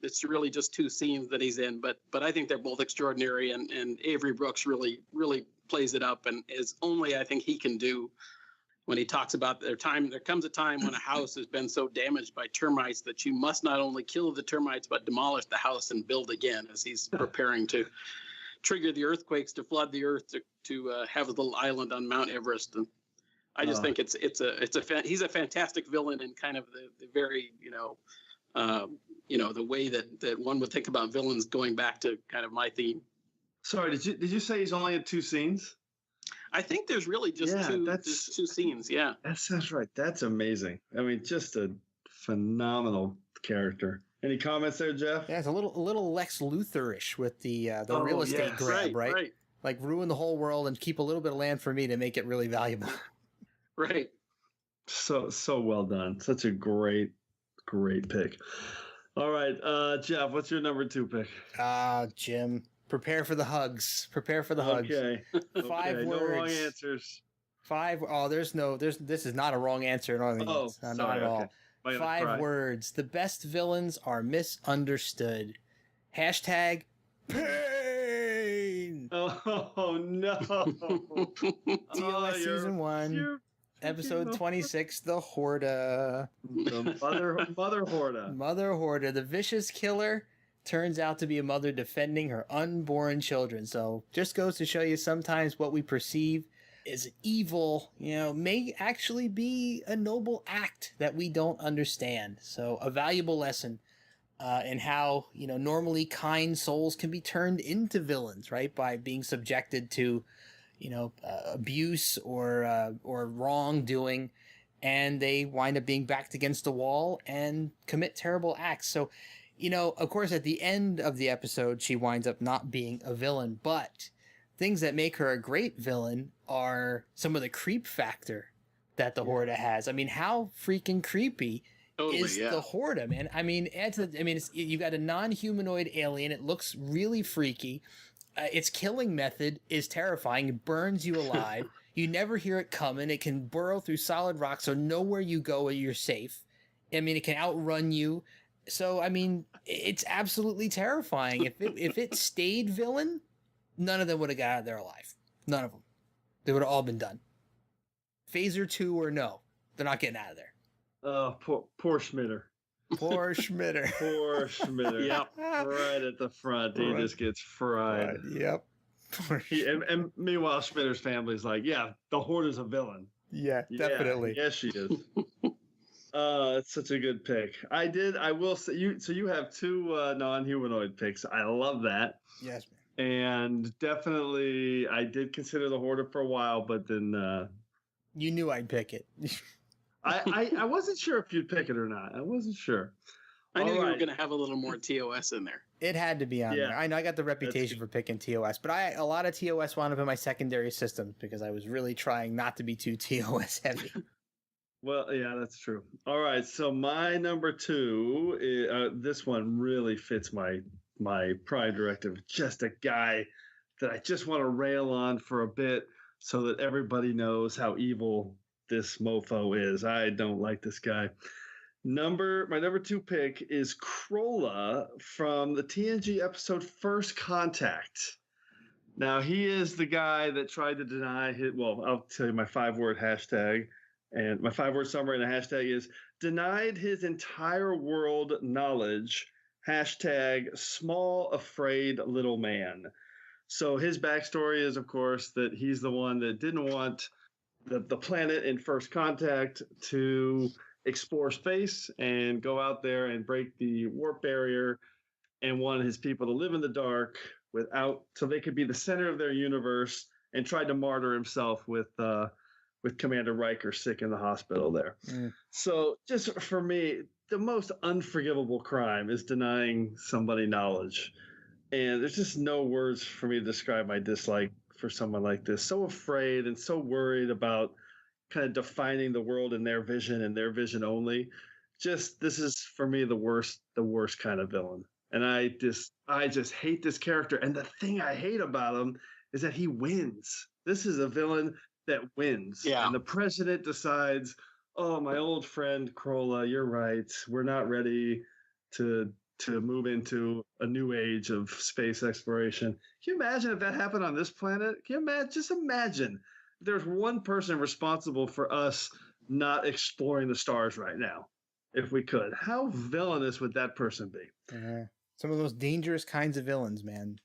It's really just 2 scenes that he's in, but I think they're both extraordinary, and Avery Brooks really plays it up, and is only I think he can do when he talks about there comes a time when a house has been so damaged by termites that you must not only kill the termites but demolish the house and build again, as he's preparing to trigger the earthquakes to flood the earth to have a little island on Mount Everest. And I just think he's a fantastic villain, and kind of the very the way that one would think about villains, going back to kind of my theme. Sorry, did you say he's only in 2 scenes? I think there's really just two scenes. Yeah, that sounds right. That's amazing. I mean, just a phenomenal character. Any comments there, Jeff? Yeah, it's a little Lex Luthor-ish with the real estate grab, right? Like ruin the whole world and keep a little bit of land for me to make it really valuable. Right. So well done. Such a great pick. All right, Jeff, what's your number 2 pick? Jim, prepare for the hugs. Prepare for the hugs. Okay. 5 words. No wrong answers. 5. Oh, this is not a wrong answer. Not at all. 5 words. The best villains are misunderstood. #pain. Oh no. TOS season 1. Episode 26, The Horda. The Mother Horda. Mother Horda. The vicious killer turns out to be a mother defending her unborn children. So just goes to show you sometimes what we perceive as evil, may actually be a noble act that we don't understand. So a valuable lesson in how, normally kind souls can be turned into villains, right? By being subjected to abuse or wrongdoing, and they wind up being backed against the wall and commit terrible acts. So, of course, at the end of the episode, she winds up not being a villain, but things that make her a great villain are some of the creep factor that the Horda has. I mean, how freaking creepy is the Horda, man? I mean, you got a non-humanoid alien. It looks really freaky. Its killing method is terrifying. It burns you alive. You never hear it coming. It can burrow through solid rock, so nowhere you go, you're safe. I mean, it can outrun you. So, I mean, it's absolutely terrifying. If it stayed villain, none of them would have got out of there alive. None of them. They would have all been done. Phaser 2 or no, they're not getting out of there. Oh, poor Schmitter. Poor Schmitter. Poor Schmitter. Yep. Right at the front. He just gets fried. Yep. And meanwhile, Schmitter's family's like, yeah, the Horda's a villain. Yeah, definitely. Yes, she is. It's such a good pick. I will say, you have 2 non-humanoid picks. I love that. Yes, man. And definitely, I did consider the Horda for a while, but then... you knew I'd pick it. I wasn't sure if you'd pick it or not. I wasn't sure. I knew you were going to have a little more TOS in there. It had to be on there. I know I got the reputation for picking TOS, but a lot of TOS wound up in my secondary systems because I was really trying not to be too TOS heavy. Well, yeah, that's true. All right, so my number 2, this one really fits my Prime Directive. Just a guy that I just want to rail on for a bit so that everybody knows how evil this mofo is. I don't like this guy. My number 2 pick is Krolla from the TNG episode First Contact. Now, he is the guy that tried to deny I'll tell you my 5-word hashtag. And my 5-word summary and a hashtag is denied his entire world knowledge. Hashtag small, afraid little man. So his backstory is, of course, that he's the one that didn't want the planet in First Contact to explore space and go out there and break the warp barrier, and wanted his people to live in the dark so they could be the center of their universe, and tried to martyr himself with Commander Riker sick in the hospital there. So just for me, the most unforgivable crime is denying somebody knowledge. And there's just no words for me to describe my dislike for someone like this. So afraid and so worried about kind of defining the world in their vision and their vision only. This is for me the worst kind of villain. and I just hate this character. And the thing I hate about him is that he wins. This is a villain that wins. Yeah. And the president decides, oh, my old friend Krola, you're right. We're not ready to move into a new age of space exploration. Can you imagine if that happened on this planet? Can you imagine? Just imagine if there's one person responsible for us not exploring the stars right now, if we could. How villainous would that person be? Some of those dangerous kinds of villains, man,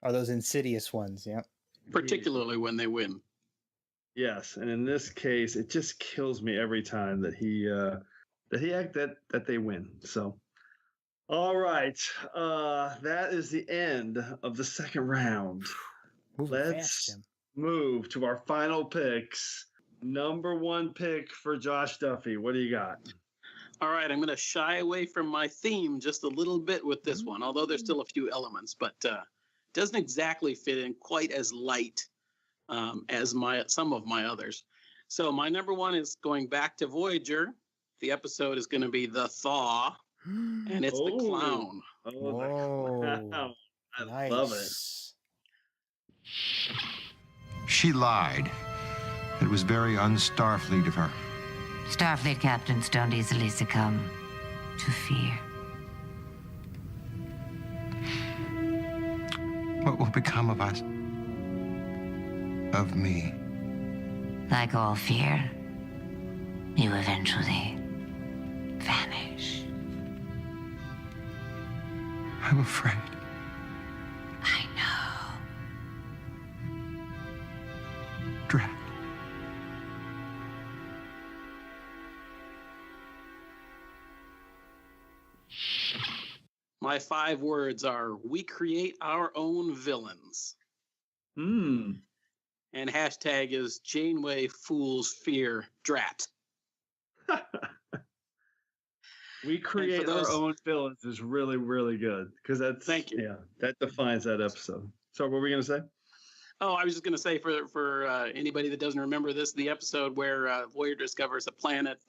are those insidious ones. Yeah. Particularly when they win. Yes, and in this case, it just kills me every time that they win. So, all right, that is the end of the second round. Let's move to our final picks. Number one pick for Josh Duffy. What do you got? All right, I'm going to shy away from my theme just a little bit with this one, although there's still a few elements, but doesn't exactly fit in quite as light as some of my others. So my number one is going back to Voyager. The episode is going to be The Thaw, and it's the clown. Oh, I love it. She lied. It was very un-Starfleet of her. Starfleet captains don't easily succumb to fear. What will become of us? Of me? Like all fear, you eventually vanish. I'm afraid. I know. Dread. My 5 words are, we create our own villains. And hashtag is Janeway Fools Fear Drat. We create our own villains is really, really good. Because that's, thank you. Yeah, that defines that episode. So what were we going to say? Oh, I was just going to say for anybody that doesn't remember this, the episode where Voyager discovers a planet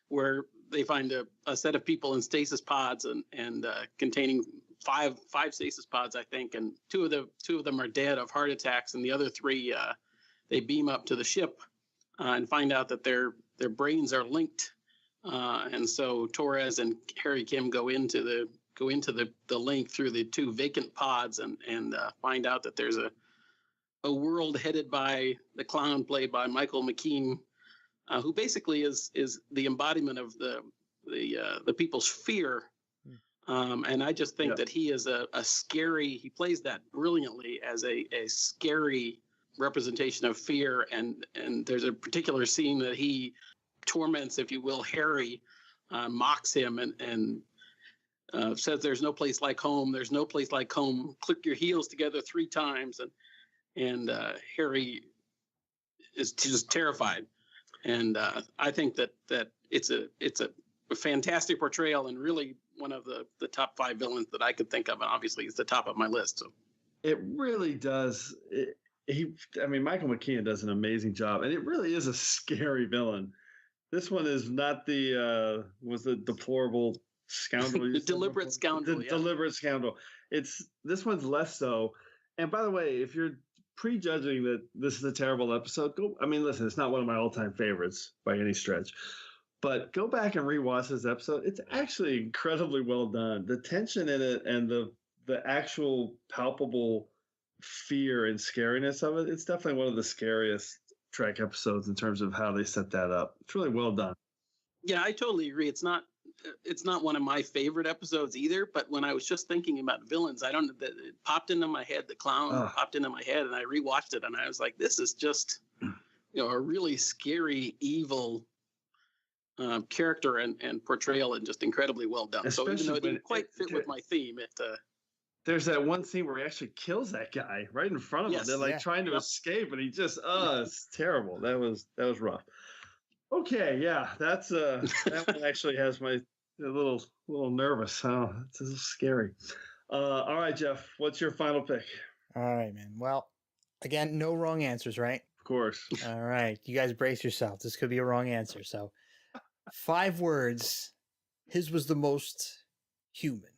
where they find a set of people in stasis pods and containing five stasis pods, I think, and two of them are dead of heart attacks, and the other 3 they beam up to the ship and find out that their brains are linked, and so Torres and Harry Kim go into the link through the 2 vacant pods and find out that there's a world headed by the clown played by Michael McKean, who basically is the embodiment of the people's fear. And I just think that he is a scary, he plays that brilliantly as a scary representation of fear. And there's a particular scene that he torments, if you will, Harry, mocks him and says, there's no place like home. There's no place like home. Click your heels together 3 times. And Harry is just terrified. And I think that it's a fantastic portrayal and really one of the top 5 villains that I could think of. And obviously it's the top of my list. So it really does. Michael McKean does an amazing job, and it really is a scary villain. This one is not the deplorable scoundrel. The deliberate scoundrel. The deliberate scoundrel. This one's less so. And by the way, if you're prejudging that this is a terrible episode, listen, it's not one of my all-time favorites by any stretch, but go back and rewatch this episode. It's actually incredibly well done. The tension in it and the actual palpable fear and scariness of it, it's definitely one of the scariest Trek episodes in terms of how they set that up. It's really well done. Yeah, I totally agree. It's not one of my favorite episodes either, but when I was just thinking about villains, it popped into my head, the clown popped into my head, and I rewatched it, and I was like, this is just, a really scary, evil character and portrayal, and just incredibly well done. Especially so even though it didn't quite fit with my theme, there's that one scene where he actually kills that guy right in front of him. They're trying to escape, and he just, it's terrible. That was rough. Okay, yeah, that's that one actually has my a little nervous. Oh, it's a little scary. All right, Jeff, what's your final pick? All right, man. Well, again, no wrong answers, right? Of course. All right, you guys brace yourselves. This could be a wrong answer. So, 5 words. His was the most human.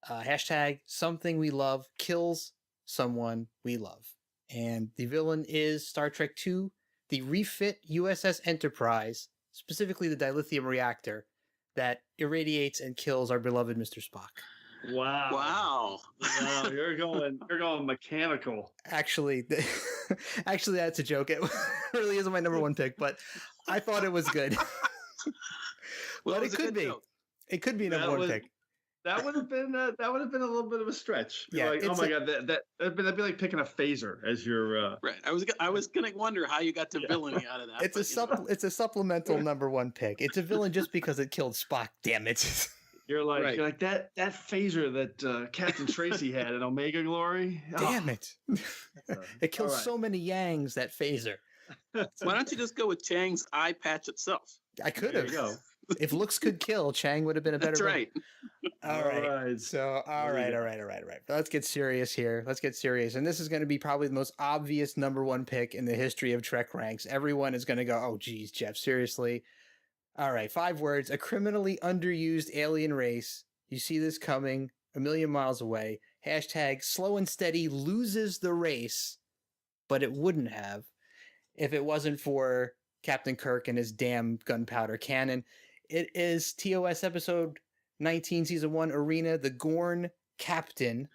Hashtag something we love kills someone we love. And the villain is Star Trek II, the refit USS Enterprise, specifically the dilithium reactor that irradiates and kills our beloved Mr. Spock. Wow. Wow, you're going mechanical. Actually, that's a joke. It really isn't my number one pick, but I thought it was good. Well, but it could be. Joke. It could be a number one pick. That would have been a little bit of a stretch. Yeah, like, oh my god, that'd be like picking a phaser as your. Right. I was gonna wonder how you got to villainy out of that. It's a supplemental number one pick. It's a villain just because it killed Spock. Damn it. You're like that phaser that Captain Tracy had in Omega Glory. Damn it! It kills so many Yangs. That phaser. Why don't you just go with Chang's eye patch itself? I could have. If looks could kill, Chang would have been a better. That's right. All right. So, all right. Let's get serious here. And this is going to be probably the most obvious number one pick in the history of Trek Ranks. Everyone is going to go, oh, geez, Jeff, seriously. All right. 5 words. A criminally underused alien race. You see this coming a million miles away. Hashtag slow and steady loses the race, but it wouldn't have if it wasn't for Captain Kirk and his damn gunpowder cannon. It is TOS episode 19, season 1, Arena. The Gorn Captain.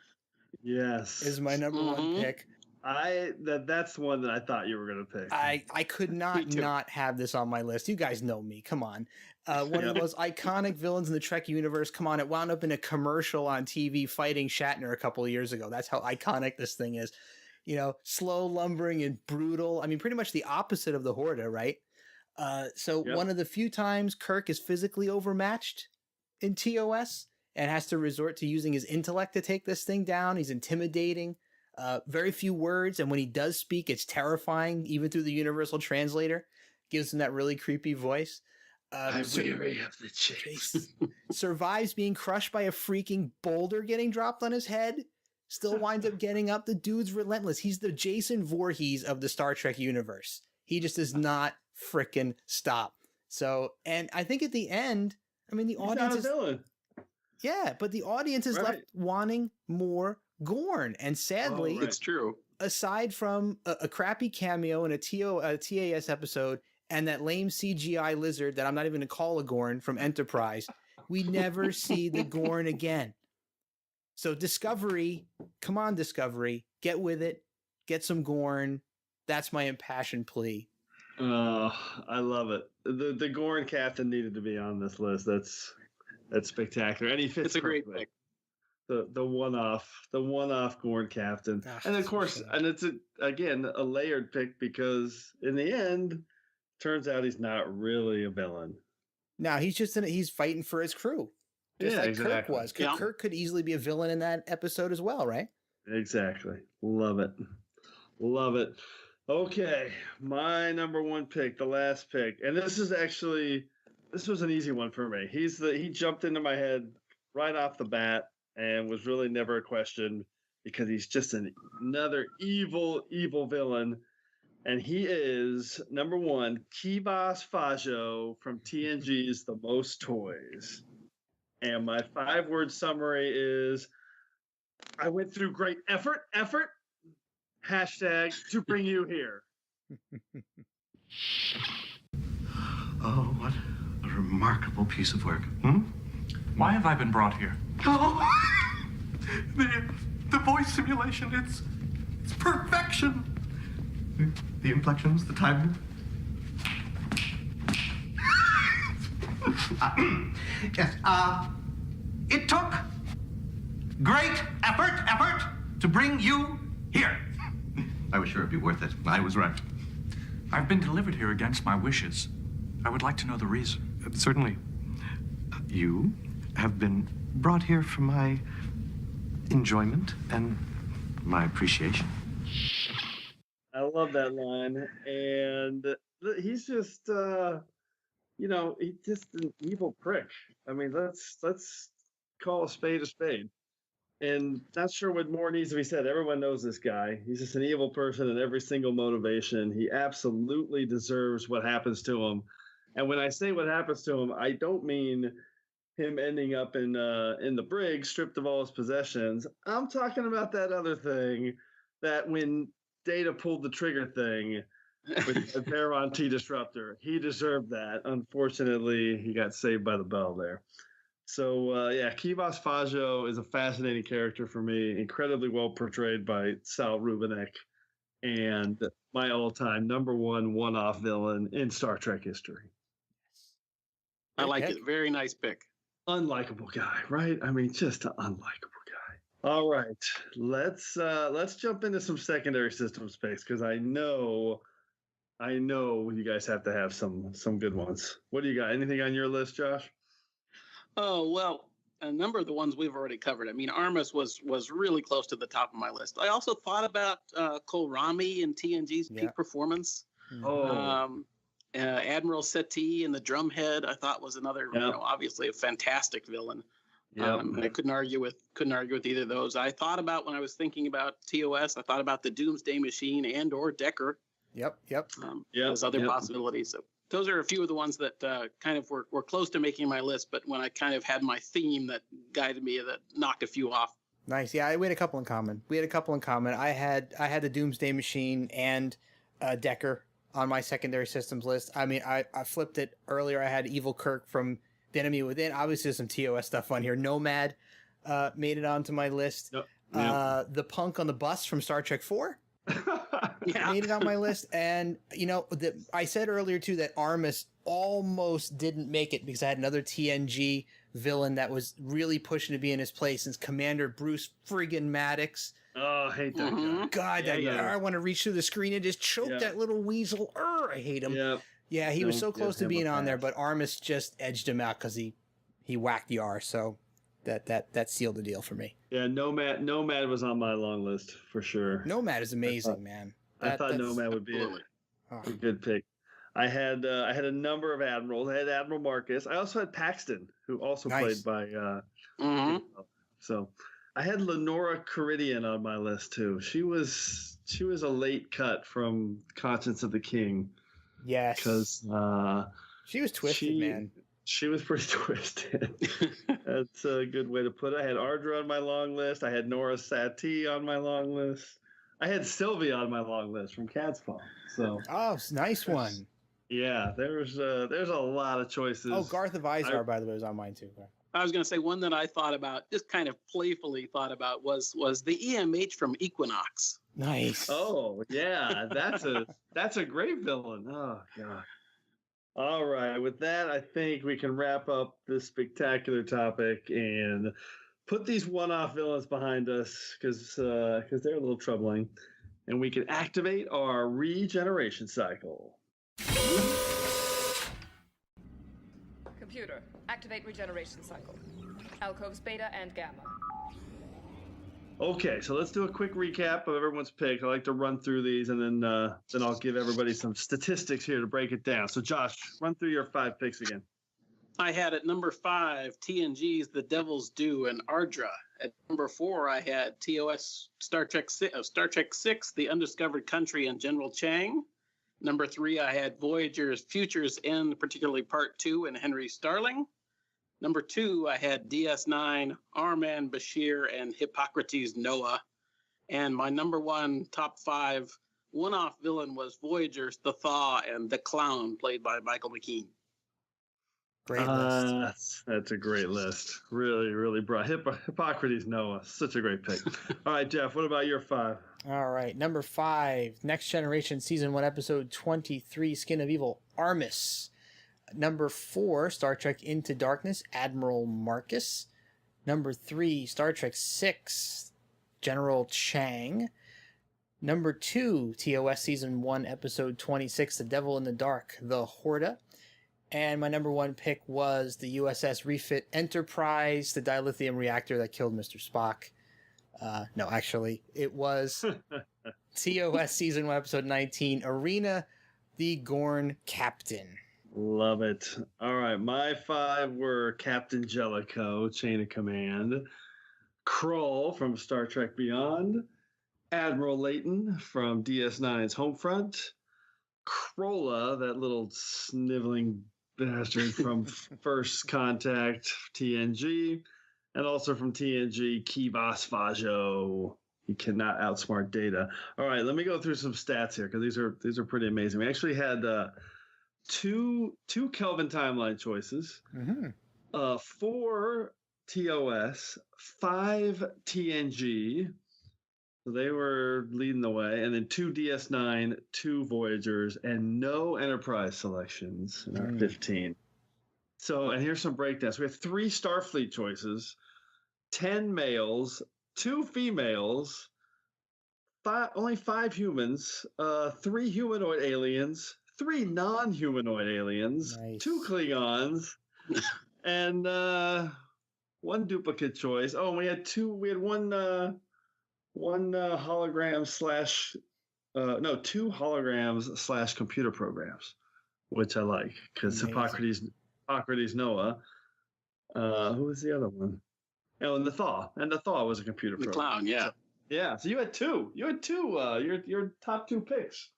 Yes, is my number one pick. That's one that I thought you were going to pick. I could not have this on my list. You guys know me. Come on. One of the most iconic villains in the Trek universe. Come on. It wound up in a commercial on TV fighting Shatner a couple of years ago. That's how iconic this thing is. You know, slow, lumbering, and brutal. I mean, pretty much the opposite of the Horta, right? One of the few times Kirk is physically overmatched in TOS and has to resort to using his intellect to take this thing down. He's intimidating, very few words. And when he does speak, it's terrifying, even through the universal translator. Gives him that really creepy voice. I'm weary of the chase. Survives being crushed by a freaking boulder getting dropped on his head. Still winds up getting up. The dude's relentless. He's the Jason Voorhees of the Star Trek universe. He just does not frickin' stop. So, and I think at the end, I mean, the audience is villain. Yeah, but the audience is left wanting more Gorn. And sadly, it's true. Aside from a crappy cameo in a TAS episode and that lame CGI lizard that I'm not even going to call a Gorn from Enterprise, we never see the Gorn again. So Discovery, come on, Discovery, get with it, get some Gorn. That's my impassioned plea. Oh, I love it. The Gorn Captain needed to be on this list. That's spectacular, and he fits. It's a great pick. The one-off Gorn Captain, and of course, and it's a layered pick because in the end, turns out he's not really a villain. No, he's fighting for his crew. Just like exactly. Kirk was. Kirk could easily be a villain in that episode as well, right? Exactly. Love it. Okay, my number one pick, the last pick, and this was an easy one for me. He jumped into my head right off the bat and was really never a question because he's just another evil villain, and he is number one, Kivas Fajo from TNG's The Most Toys. And my 5-word summary is, I went through great effort, hashtag to bring you here. Oh, what a remarkable piece of work. Why have I been brought here? Oh, the voice simulation, it's perfection. The inflections, the timing. Yes, it took great effort to bring you here. I was sure it'd be worth it. I was right. I've been delivered here against my wishes. I would like to know the reason. Certainly. You have been brought here for my enjoyment and my appreciation. I love that line. And he's just, he's just an evil prick. I mean, let's call a spade a spade. And not sure what more needs to be said. Everyone knows this guy. He's just an evil person in every single motivation. He absolutely deserves what happens to him. And when I say what happens to him, I don't mean him ending up in the brig, stripped of all his possessions. I'm talking about that other thing, that when Data pulled the trigger thing with the Baron T disruptor, he deserved that. Unfortunately, he got saved by the bell there. So yeah, Kivas Fajo is a fascinating character for me, incredibly well portrayed by Sal Rubinek, and my all-time number one-off villain in Star Trek history. I like it. Very nice pick. Unlikable guy, right? I mean, just an unlikable guy. All right, let's jump into some secondary system space, because I know you guys have to have some good ones. What do you got? Anything on your list, Josh? Oh, well, a number of the ones we've already covered. I mean, Armus was really close to the top of my list. I also thought about Kohlrami and TNG's peak performance. Oh. Admiral Settee and the Drumhead, I thought, was another, obviously a fantastic villain. I couldn't argue with either of those. I thought about, when I was thinking about TOS, I thought about the Doomsday Machine and or Decker. Yep. Those other possibilities. So those are a few of the ones that kind of were close to making my list, but when I kind of had my theme that guided me, that knocked a few off. Nice. Yeah, we had a couple in common. I had the Doomsday Machine and Decker on my secondary systems list. I mean, I flipped it earlier. I had Evil Kirk from The Enemy Within. Obviously, there's some TOS stuff on here. Nomad made it onto my list. The punk on the bus from Star Trek 4 made it on my list. And, I said earlier, too, that Armus almost didn't make it because I had another TNG villain that was really pushing to be in his place, since Commander Bruce friggin' Maddox. Oh, I hate that guy. God, that guy. I want to reach through the screen and just choke that little weasel. I hate him. Yeah, he was so close to being on there, but Armus just edged him out because he whacked Yar. So that sealed the deal for me. Yeah, Nomad was on my long list for sure. Nomad is amazing, man. I thought Nomad would be a good pick. I had a number of admirals. I had Admiral Marcus. I also had Paxton, who also played by. So I had Lenora Caridian on my list too. She was a late cut from Conscience of the King. Yes, because she was twisted, man. She was pretty twisted. That's a good way to put it. I had Ardra on my long list. I had Nora Satie on my long list. I had Sylvia on my long list from Cat's Paw. So nice one. Yeah, there's a lot of choices. Oh, Garth of Izar, by the way, was on mine too. I was going to say, one that I thought about, just kind of playfully thought about, was the EMH from Equinox. Nice. Oh yeah, that's a great villain. Oh god. All right, with that, I think we can wrap up this spectacular topic and put these one-off villains behind us, because they're a little troubling, and we can activate our regeneration cycle. Computer, activate regeneration cycle. Alcoves beta and gamma. Okay, so let's do a quick recap of everyone's pick. I like to run through these, and then I'll give everybody some statistics here to break it down. So, Josh, run through your 5 picks again. I had at number 5 TNG's The Devil's Due and Ardra. At number 4, I had TOS Star Trek 6, The Undiscovered Country, and General Chang. Number 3, I had Voyager's Future's End, particularly Part 2, and Henry Starling. Number 2, I had DS9, Arman Bashir, and Hippocrates Noah. And my number 1 top 5 one-off villain was Voyager's The Thaw and The Clown, played by Michael McKean. Great list. That's a great list. Really, really bright. Hippocrates Noah, such a great pick. All right, Jeff, what about your 5? All right, number 5, Next Generation Season 1, Episode 23, Skin of Evil, Armus. Number 4, Star Trek Into Darkness, Admiral Marcus. Number 3, Star Trek 6, General Chang. Number 2, TOS Season 1, Episode 26, The Devil in the Dark, The Horda. And my number 1 pick was the USS Refit Enterprise, the dilithium reactor that killed Mr. Spock. No, actually, it was TOS Season 1, Episode 19, Arena, the Gorn Captain. Love it. All right, my 5 were Captain Jellicoe, Chain of Command, Krull from Star Trek Beyond, Admiral Layton from DS9's Homefront, Krolla, that little sniveling bastard from First Contact TNG, and also from TNG Kivas Fajo. He cannot outsmart Data. All right, let me go through some stats here because these are pretty amazing. We actually had two Kelvin timeline choices, 4 TOS, 5 TNG. So they were leading the way, and then 2 DS9, 2 Voyagers, and no Enterprise selections in our 15. So, and here's some breakdowns. We have 3 Starfleet choices, 10 males, 2 females, only 5 humans, 3 humanoid aliens, 3 non-humanoid aliens, 2 Klingons, and 1 duplicate choice. Oh, and we had one hologram slash two holograms slash computer programs, which I like because Hippocrates Noah. Who was the other one? Oh, and the Thaw was a computer program. Clown, yeah. So, yeah, so you had two. Your top 2 picks.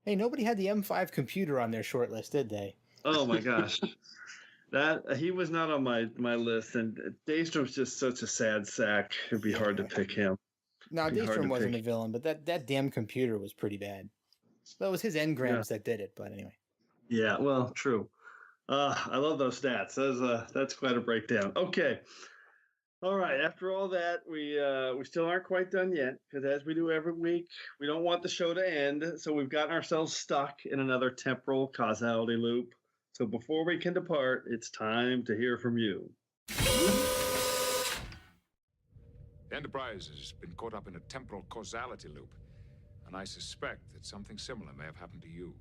Hey, nobody had the M5 computer on their short list, did they? Oh my gosh. That he was not on my list, and Daystrom's just such a sad sack. It'd be hard to pick him. No, Daystrom wasn't a villain, but that damn computer was pretty bad. That was his engrams that did it, but anyway. Yeah, well, true. I love those stats. That's quite a breakdown. Okay. All right. After all that, we still aren't quite done yet because, as we do every week, we don't want the show to end. So we've gotten ourselves stuck in another temporal causality loop. So before we can depart, it's time to hear from you. The Enterprise has been caught up in a temporal causality loop, and I suspect that something similar may have happened to you.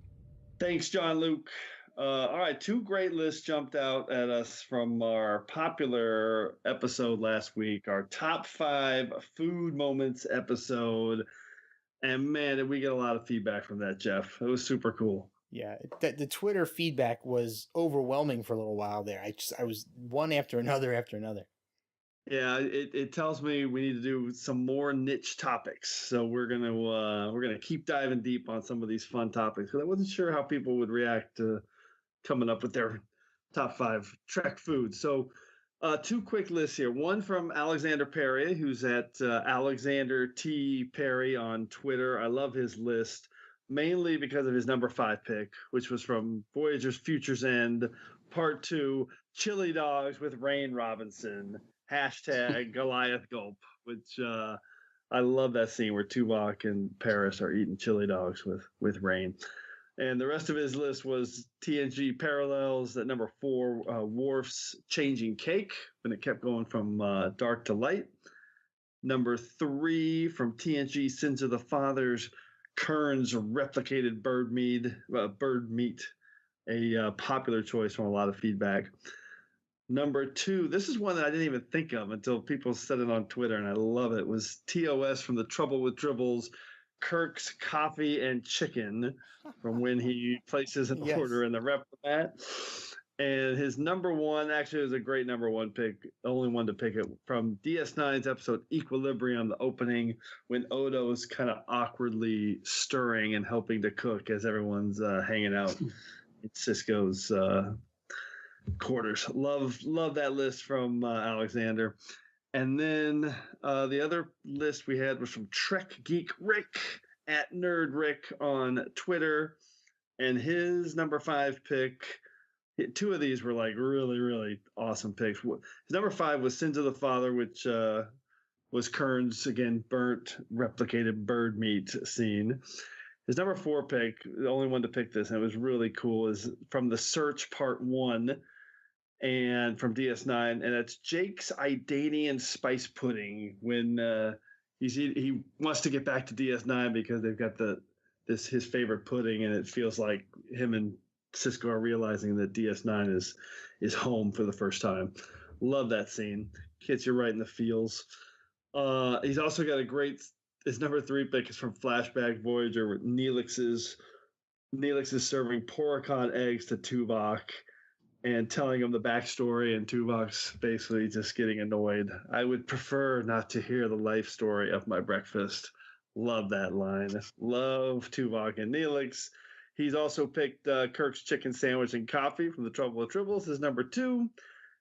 Thanks, John Luke. All right, 2 great lists jumped out at us from our popular episode last week, our top 5 food moments episode. And man, did we get a lot of feedback from that, Jeff. It was super cool. Yeah, the Twitter feedback was overwhelming for a little while there. I was one after another after another. Yeah, it tells me we need to do some more niche topics. So we're gonna keep diving deep on some of these fun topics because I wasn't sure how people would react to coming up with their top 5 Trek foods. So 2 quick lists here. One from Alexander Perry, who's at Alexander T. Perry on Twitter. I love his list, mainly because of his number 5 pick, which was from Voyager's Future's End, Part 2, Chili Dogs with Rain Robinson. # Goliath Gulp, which I love that scene where Tuvok and Paris are eating chili dogs with Rain. And the rest of his list was TNG Parallels at number 4, Worf's Changing Cake, when it kept going from dark to light. Number 3 from TNG Sins of the Fathers, Kern's Replicated Bird Meat, a popular choice from a lot of feedback. Number 2, this is one that I didn't even think of until people said it on Twitter, and I love it, was TOS from The Trouble with Dribbles, Kirk's Coffee and Chicken, from when he places an order in the replimat. And his number 1, actually, was a great number 1 pick, only one to pick it, from DS9's episode Equilibrium, the opening, when Odo's kind of awkwardly stirring and helping to cook as everyone's hanging out in Sisko's quarters. Love that list from Alexander. And then the other list we had was from Trek Geek Rick at Nerd Rick on Twitter, and his number 5 pick. 2 of these were like really, really awesome picks. His number 5 was Sins of the Father, which was Kern's, again, burnt replicated bird meat scene. His number 4 pick, the only one to pick this, and it was really cool, is from The Search Part 1 and from DS9, and that's Jake's Idanian spice pudding when he wants to get back to DS9 because they've got his favorite pudding, and it feels like him and Sisko are realizing that DS9 is home for the first time. Love that scene. Hits you right in the feels. He's also got his number 3 pick is from Flashback Voyager, with Neelix is serving poricon eggs to Tuvok and telling him the backstory, and Tuvok's basically just getting annoyed. I would prefer not to hear the life story of my breakfast. Love that line. Love Tuvok and Neelix. He's also picked Kirk's chicken sandwich and coffee from the Trouble of Tribbles as number 2.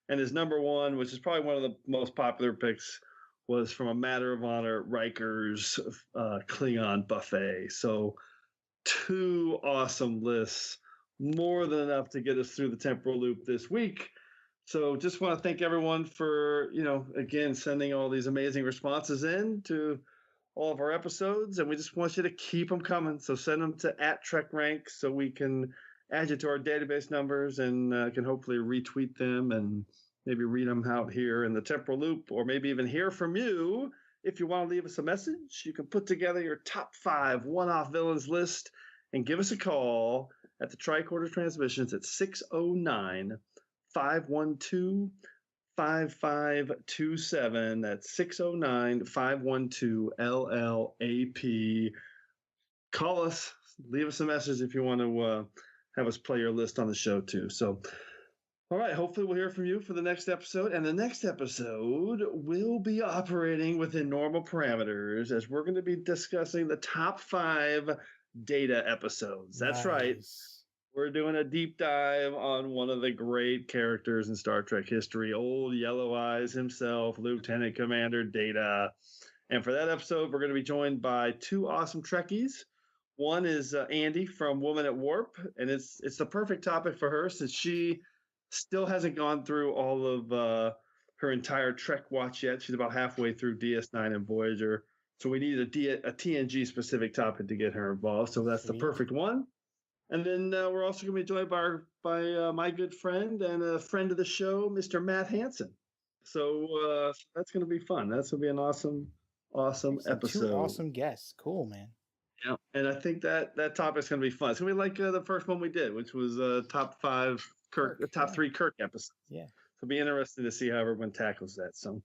And his number 1, which is probably one of the most popular picks, was from A Matter of Honor, Riker's Klingon buffet. So 2 awesome lists, more than enough to get us through the temporal loop this week. So just want to thank everyone for, again, sending all these amazing responses in to all of our episodes. And we just want you to keep them coming. So send them to @TrekRanks so we can add you to our database numbers and can hopefully retweet them and maybe read them out here in the temporal loop, or maybe even hear from you. If you want to leave us a message, you can put together your top 5 one-off villains list and give us a call at the Tricorder Transmissions at 609-512-5527. That's 609-512-LLAP. Call us, leave us a message if you want to have us play your list on the show too. So, all right, hopefully we'll hear from you for the next episode. And the next episode will be operating within normal parameters, as we're going to be discussing the top 5 Data episodes. That's right. We're doing a deep dive on one of the great characters in Star Trek history, old Yellow Eyes himself, Lieutenant Commander Data. And for that episode, we're going to be joined by 2 awesome Trekkies. One is Andy from Woman at Warp, and it's the perfect topic for her since she still hasn't gone through all of her entire Trek watch yet. She's about halfway through DS9 and Voyager. So we need a TNG-specific topic to get her involved. So that's the perfect one. And then we're also going to be joined by my good friend and a friend of the show, Mr. Matt Hansen. So that's going to be fun. That's going to be an awesome episode. 2 awesome guests. Cool, man. Yeah, and I think that topic's going to be fun. It's going to be like the first one we did, which was top 3 Kirk episodes. Yeah. So it'll be interesting to see how everyone tackles that. So,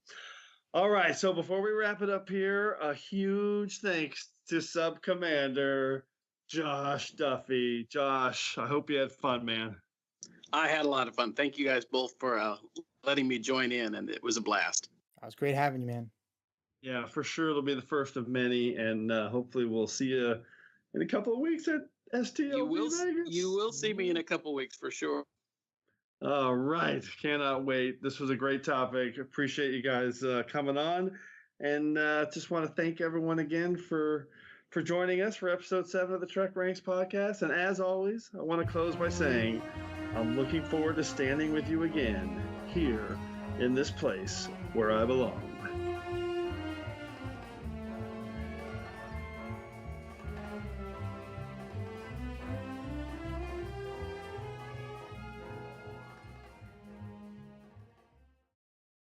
all right. So before we wrap it up here, a huge thanks to Sub Commander Josh Duffy. Josh, I hope you had fun, man. I had a lot of fun. Thank you guys both for letting me join in, and it was a blast. It was great having you, man. Yeah, for sure. It'll be the first of many, and hopefully we'll see you in a couple of weeks at STL Vegas. You will see me in a couple of weeks for sure. All right. Cannot wait. This was a great topic. Appreciate you guys coming on, and just want to thank everyone again for joining us for episode 7 of the TrekRanks Podcast. And as always, I want to close by saying I'm looking forward to standing with you again here in this place where I belong.